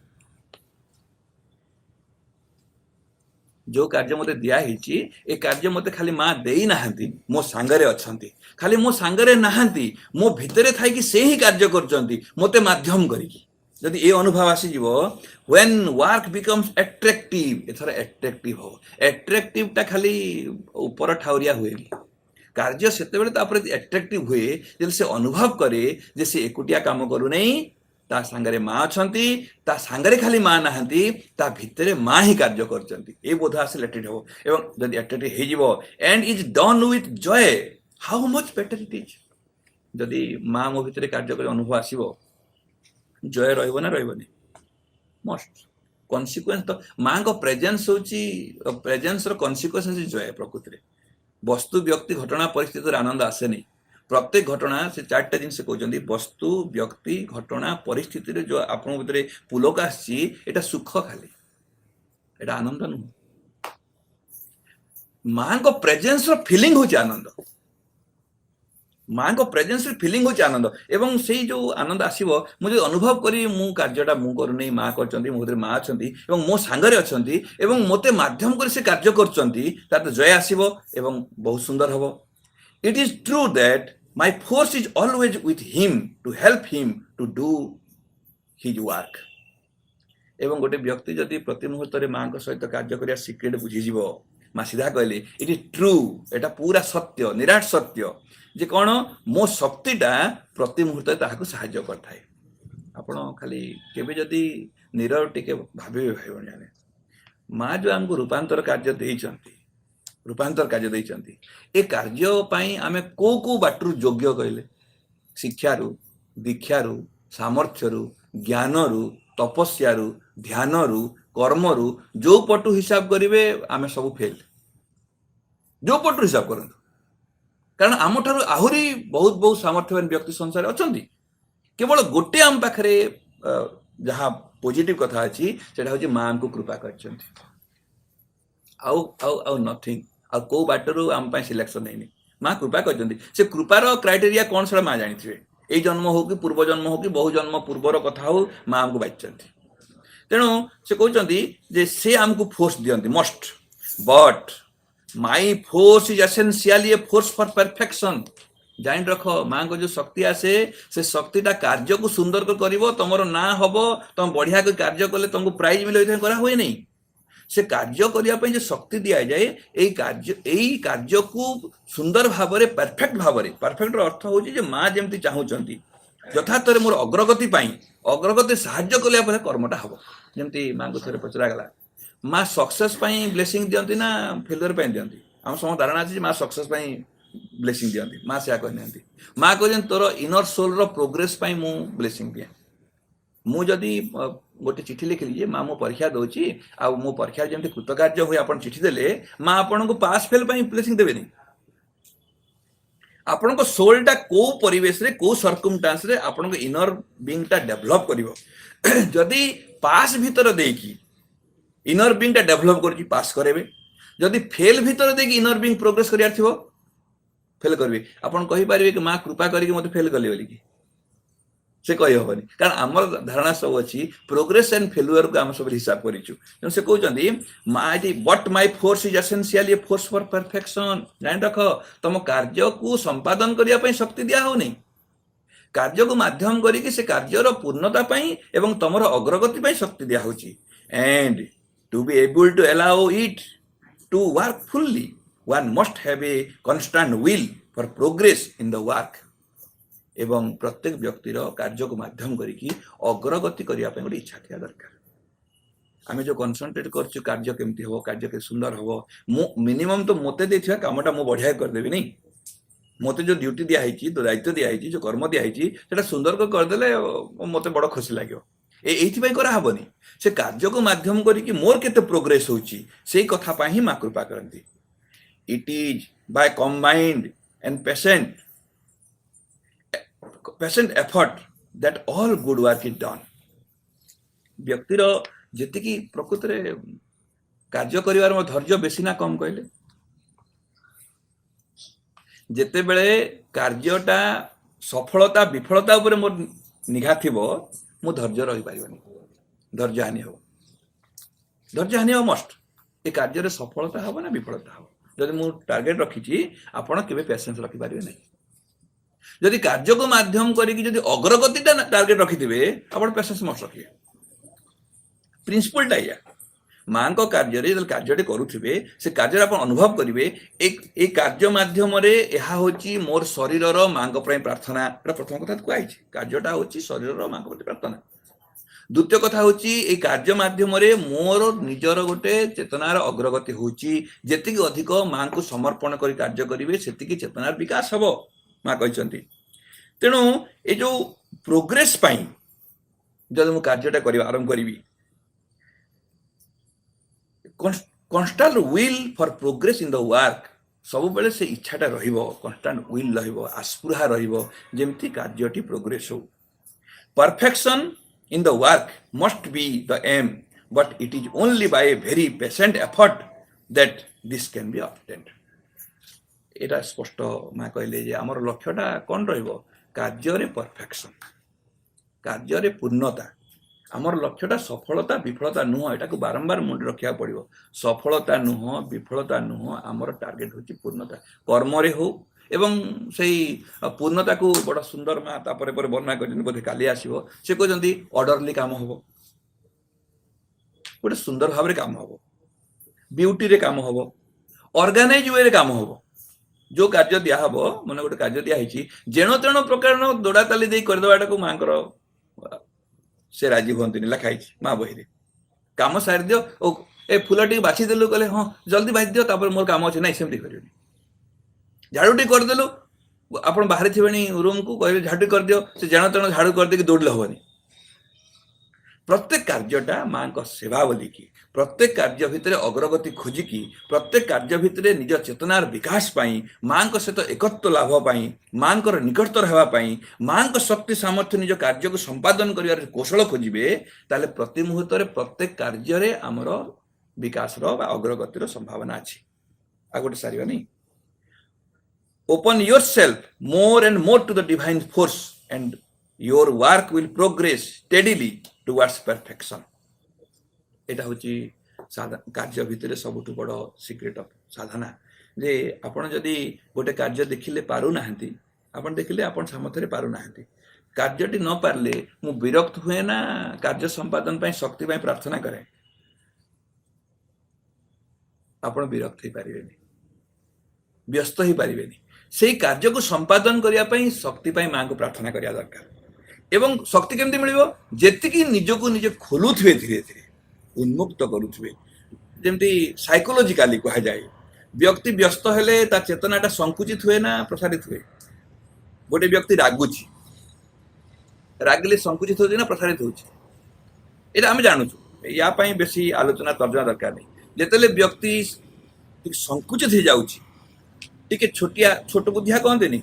जो कार्य मते दिया हिची ए कार्य मते खाली मां देई नाहंती मो सांगरे अछंती खाली मो सांगरे नाहंती मो भितरे थाई कि से ही कार्य करचंती मते माध्यम करिकी जदि ए अनुभव आसी जीवो व्हेन वर्क बिकम्स अट्रैक्टिव एथर अट्रैक्टिव हो अट्रैक्टिव ता खाली ऊपर ठाउरिया हुए कार्य सेते बेले तापर अट्रैक्टिव हुए जे से अनुभव करे जे से एकुटिया काम करू नै ता सांगरे मां अछंती ता सांगरे खाली मां नाहंती ता भितरे मां ही कार्य करचंती ए बोध आसे लेटेड हो एवं जदि अट्रैक्टिव हे जीवो and is done with Joy how much better it is जदि मां मो भितरे कार्य करे अनुभव आसीबो जॉय रहइबो ना रहइबोनी मस्ट कॉन्सिक्वेंस तो मां को प्रेजेंस होची प्रेजेंस रो कॉन्सिक्वेंस होची जॉय प्रकृति रे वस्तु व्यक्ति घटना परिस्थिति रे आनंद आसे नहीं प्रत्येक घटना से चारटा जिनसे कहते वस्तु व्यक्ति घटना परिस्थिति रे जो आपण भितरे पुलक आसी एटा सुख खाली एटा आनंद नु मां को प्रेजेंस रो फीलिंग होची आनंद मां को प्रेजेंस रे फीलिंग होची आनंद एवं सेही जो आनंद आसीबो मुझे अनुभव करी मु कार्यटा मु करूनी मां करचंती मो भितरे मां अछंती एवं मो सांगरे अछंती एवं मोते माध्यम कर से कार्य करचंती तात जय आसीबो एवं बहुत सुंदर हबो It is true that my force is always with him to help him to do his work. एवं गोटे व्यक्ति जदि प्रति मुहूर्त रे मां को सहित कार्य करिया सीक्रेट बुझी जीवो मां सीधा कहले इट इज ट्रू एटा पूरा सत्य निराट सत्य जे कोन मो शक्तिटा प्रति मुहूर्त ताहाको सहाय्य करथाय आपण खाली केबे जदि निरव टिके भाबे भाई बने मां जो हमको रूपांतर कार्य देइचंती रूपांतर कार्य देइचंती ए कार्य पई आमे को बाटरू योग्य कहले शिक्षारू दीक्षारू सामर्थ्यरू ज्ञानरू तपस्यारू ध्यानरू कर्मरू जो पटू हिसाब करिवे आमे सब फेल जो पटू हिसाब करंतु कारण आम ठारू आहुरी बहुत बहुत सामर्थ्यवान व्यक्ति संसार अछंती केवल गोटे आम पाखरे जहाँ पॉजिटिव कथा अछि सेटा होची मां को कृपा करचंती आउ आउ आउ नथिंग आ को बाटरू आम पाई सिलेक्शन नहीं मां कृपा करचंती से कृपार क्राइटेरिया कोन सरा मां जानिथिबे ए जन्म हो कि पूर्व जन्म हो कि बहु जन्म पूर्वर कथा हो मां हमको बाचंती तेणु से कहचंती जे से हमको फोर्स दियंती must but my force is essentially a force for perfection जान रख मां को जो शक्ति आसे से शक्तिटा कार्य को सुंदर कर करिवो तमरो ना हबो तुम बढ़िया कोई कार्य कले तुमको प्राइज मिले करा हुए नहीं से कार्य करिया पई जे शक्ति दिया जाए एई कार्य को सुंदर भाबरे परफेक्ट रो अर्थ होची जे मां जेमति चाहूचंती यथार्थ रे मोर अग्रगति पई अग्रगति सहाय्य कलिया पर कर्मटा हबो जेमति मां को थरे पचरा गला मां सक्सेस पई ब्लेसिंग दियंती ना फेलियर पई दियंती हम सम धारणा अछि मां सक्सेस पई ब्लेसिंग दियंती मां से कहनंती मां कहजन तोर इनर सोल रो प्रोग्रेस पई मु ब्लेसिंग दिए मु जदी गोटे चिठी लिखली जे मां मो परीक्षा दोची आ मो परीक्षा जेमति कृतकार्य होय आपण चिठी देले मां आपण को पास फेल पई ब्लेसिंग देबेनी आपण को सोलटा को परिवेश रे को सर्कमस्टांस रे आपण को इनर बीइंग टा डेवलप करिवो जदी पास भीतर देकी इनर बीइंग टा डेवलप करची पास करेबे जदि फेल भीतर देखिए इनर बीइंग प्रोग्रेस करियार थिबो फेल करबे आपण कहि परिबे कि मां कृपा करिके मते फेल कले बोली कि से कहि होबनी कारण हमर धारणा सब अछि प्रोग्रेस एंड फेल्युअर को हम सब हिसाब करिछु से कहउचंदी my but my force is essentially a force for perfection जान रख तुम कार्य को संपादन करिया पई शक्ति दिया हो नहीं कार्य को माध्यम करिके से कार्यर पूर्णता पई एवं तमर अग्रगति पई शक्ति दिया होची and to be able to allow it to work fully one must have a constant will for progress in the work एवं प्रत्येक व्यक्तिर कार्य को माध्यम करिकी अग्रगति करिया पे गोटे इच्छा थिया दरकार आमे जो कंसंट्रेट करछु कार्य केमती हो कार्य के सुंदर हो मो मिनिमम तो मोते देथिया कामटा मो बढ़िया कर देबी नहीं मोते जो ड्यूटी दिया हैची तो दायित्व दिया हैची जो कर्म दिया हैची सेटा सुंदर कर देले मोते बड़ खुशी लाग्यो एथि पई करा हबनी से कार्य को माध्यम करिकी मोर केते प्रोग्रेस होची सेही कथा पई ही मा कृपा करंती it is by combined and patient effort that all good work is done व्यक्तिर जेति की प्रकृति रे कार्य करिवार म धैर्य बेसी ना कम कहले जेते बेले कार्यटा सफलता विफलता ऊपर मोर निघा थिबो मु धैर्य रहि पारिबनी धैर्य हानि हो मस्ट ए कार्य रे सफलता हो ना विफलता हो जदि मु टार्गेट रखिछि आपण केबे पेशेंस रखि पारिबे नै जदि कार्य को माध्यम करिकि जदि अग्रगतिटा टार्गेट रखिथिबे आपण पेशेंस मस्ट रखिबे प्रिंसिपल टाइया मां को कार्य रे जदि कार्यटे करूथिबे से कार्य आपण अनुभव करिवे एक कार्य माध्यम रे एहा होची मोर शरीर रो मां को पय प्रार्थना एटा प्रथम कथा कुआइछि कार्यटा होची शरीर रो मां को प्रति प्रार्थना द्वितीय कथा होची ए कार्य माध्यम रे मोर निजर गोटे चेतनार अग्रगति होची जेतिकी अधिक मां को समर्पण करी कार्य करिवे सेतिकी चेतनार विकास हबो मां कहिसंती तेनु ए जो प्रोग्रेस पई जद मु कार्यटा करिवा आरंभ करिवि constant will for progress in the work सब बेले से इच्छाटा रहिबो कॉन्स्टेंट विल रहिबो आस्पुहा रहिबो जेमति कार्यटी प्रोग्रेस हो perfection in the work must be the aim but it is only by a very patient effort that this can be obtained एटा स्पष्ट मा कहले जे हमर लक्ष्यटा कोन रहइबो कार्य रे परफेक्शन कार्य रे पूर्णता हमर लक्ष्यटा सफलता विफलता नुह एटा को बारंबार मुंड रखिया पड़िबो सफलता नुह विफलता नुह हमर टार्गेट होची पूर्णता कर्म रे हो एवं सेही पूर्णता को बड़ा सुंदर मा तापरे पर वर्णना करजन बोधे काली आसीबो से कहजंती ऑर्डरली काम होबो गोटे सुंदर भाव रे काम होबो ब्यूटी रे काम होबो ऑर्गेनाइज वे रे काम होबो जो कार्य दिया हबो मने गोटे कार्य दिया हिची जेनो तेनो प्रकार न दोडा ताली देई कर देबाटा को मां कर से राजी होंतिनी लखाई मां बही रे काम सार दियो ओ ए फुलटी बाछि देलु कहले हां जल्दी बाछि दियो तापर मोर काम अछि नै सेमती करियो झाड़ूटी कर देलु आपण बाहर थिबेनी रूम को कहले झाड़ू कर दियो से जण तण झाड़ू कर दे कि दौड़ले होबनी प्रत्येक कार्यटा मां को सेवा बोली की प्रत्येक कार्य भितरे अग्रगति खोजी की प्रत्येक कार्य भितरे निज चेतनार विकास पाई मां को सहित एकत्व लाभ पाई मां को निकटतर हेबा पाई मां को शक्ति सामर्थ्य निज कार्य को संपादन करिवार कौशल खोजिबे ताले प्रति मुहूर्त रे प्रत्येक कार्य रे हमर विकास रो बा अग्रगति रो संभावना अछि आ गोटे सारिबा नहीं open yourself more and more to the divine force and your work will progress steadily towards perfection एटा होची कार्य भितरे सबुठ बड़ सीक्रेट ऑफ साधना जे आपण जदी गोटे कार्य देखिले पारु नाहंती आपण देखिले आपण सामर्थ्य पारु नाहंती कार्यटी न पारले मु विरक्त हुए ना कार्य संपादन पई शक्ति पई प्रार्थना करे आपण विरक्त ही पारिबेनी व्यस्त ही पारिबेनी से कार्य को संपादन करिया पई शक्ति पई मां को प्रार्थना करिया दरकार एवं शक्ति केमती मिलिबो जेतिकी निजको निजे खोलुथबे धीरे धीरे उन्मुक्त करुथबे जेमती साइकोलॉजिकली कहा जाए व्यक्ति व्यस्त हेले ता चेतनाटा संकुचित हुए ना प्रसारित हुए गोटे व्यक्ति रागुची रागले संकुचित होची ना प्रसारित होची एटा हम जानू या पई बेसी आलोचना तर्जमा दरकार नहीं जेतेले व्यक्ति संकुचित हो जाउची टिके छोटिया छोट बुद्धिया कहते नहीं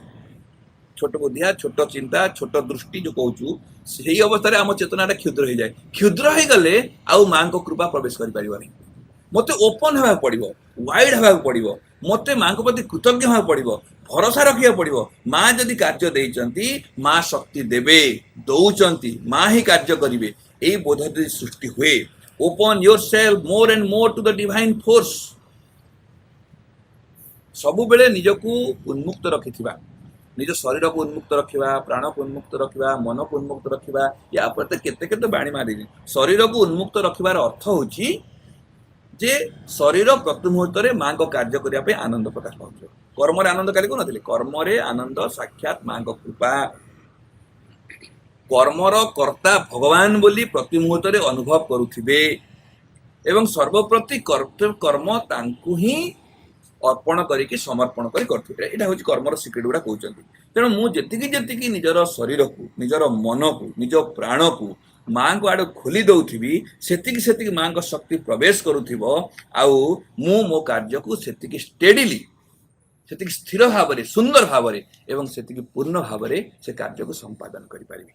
छोट बुद्धिया छोट चिंता छोट दृष्टि जो कहूँ से अवस्था आम चेतनाटा क्षुद्र हो जाए क्षुद्र हो गले आउ मां को कृपा प्रवेश कर पारिबो नहीं ମୋତେ ଓପନ୍ ହେବାକୁ ପଡ଼ିବ, ୱାଇଡ୍ ହେବାକୁ ପଡ଼ିବ, ମୋତେ ମାଙ୍କ ପ୍ରତି କୃତଜ୍ଞ ହେବାକୁ ପଡ଼ିବ, ଭରସା ରଖିବାକୁ ପଡ଼ିବ। ମା ଯଦି କାର୍ଯ୍ୟ ଦେଇଛନ୍ତି, ମା ଶକ୍ତି ଦେବେ, ଦଉଛନ୍ତି, ମା ହିଁ କାର୍ଯ୍ୟ କରିବେ। ଏଇ ବୋଧ ଯଦି ସୃଷ୍ଟି ହୁଏ, open yourself more and more to the divine force. ସବୁବେଳେ ନିଜକୁ ଉନ୍ମୁକ୍ତ ରଖିଥିବା, ନିଜ ଶରୀରକୁ ଉନ୍ମୁକ୍ତ ରଖିବା, ପ୍ରାଣକୁ ଉନ୍ମୁକ୍ତ ରଖିବା, ମନକୁ ଉନ୍ମୁକ୍ତ ରଖିବା। ୟା ପ୍ରତି କେତେ କେତେ ବାଣୀ ମାରିନି। ଶରୀରକୁ ଉନ୍ମୁକ୍ତ ରଖିବାର ଅର୍ଥ ହେଉଛି ଯେ ଶରୀର ପ୍ରତି ମୁହୂର୍ତ୍ତରେ ମାଙ୍କ କାର୍ଯ୍ୟ କରିବା ପାଇଁ ଆନନ୍ଦ ପ୍ରକାଶ ପାଉଥିବ। କର୍ମରେ ଆନନ୍ଦ କାଲି କହୁନଥିଲେ, କର୍ମରେ ଆନନ୍ଦ ସାକ୍ଷାତ ମାଙ୍କ କୃପା। କର୍ମର କର୍ତ୍ତା ଭଗବାନ ବୋଲି ପ୍ରତି ମୁହୂର୍ତ୍ତରେ ଅନୁଭବ କରୁଥିବେ ଏବଂ ସର୍ବପ୍ରତି କର୍ମ ତାଙ୍କୁ ହିଁ ଅର୍ପଣ କରିକି ସମର୍ପଣ କରି କରୁଥିବେ। ଏଇଟା ହେଉଛି କର୍ମର ସିକ୍ରେଟ ଗୁଡ଼ା କହୁଛନ୍ତି। ତେଣୁ ମୁଁ ଯେତିକି ନିଜର ଶରୀରକୁ, ନିଜର ମନକୁ, ନିଜ ପ୍ରାଣକୁ ମାଙ୍କ ଆଡ଼କୁ ଖୋଲି ଦେଉଥିବି, ସେତିକି ମାଙ୍କ ଶକ୍ତି ପ୍ରବେଶ କରୁଥିବ। ଆଉ ମୁଁ ମୋ କାର୍ଯ୍ୟକୁ ସେତିକି ଷ୍ଟେଡିଲି, ସେତିକି ସ୍ଥିର ଭାବରେ, ସୁନ୍ଦର ଭାବରେ ଏବଂ ସେତିକି ପୂର୍ଣ୍ଣ ଭାବରେ ସେ କାର୍ଯ୍ୟକୁ ସମ୍ପାଦନ କରିପାରିବି।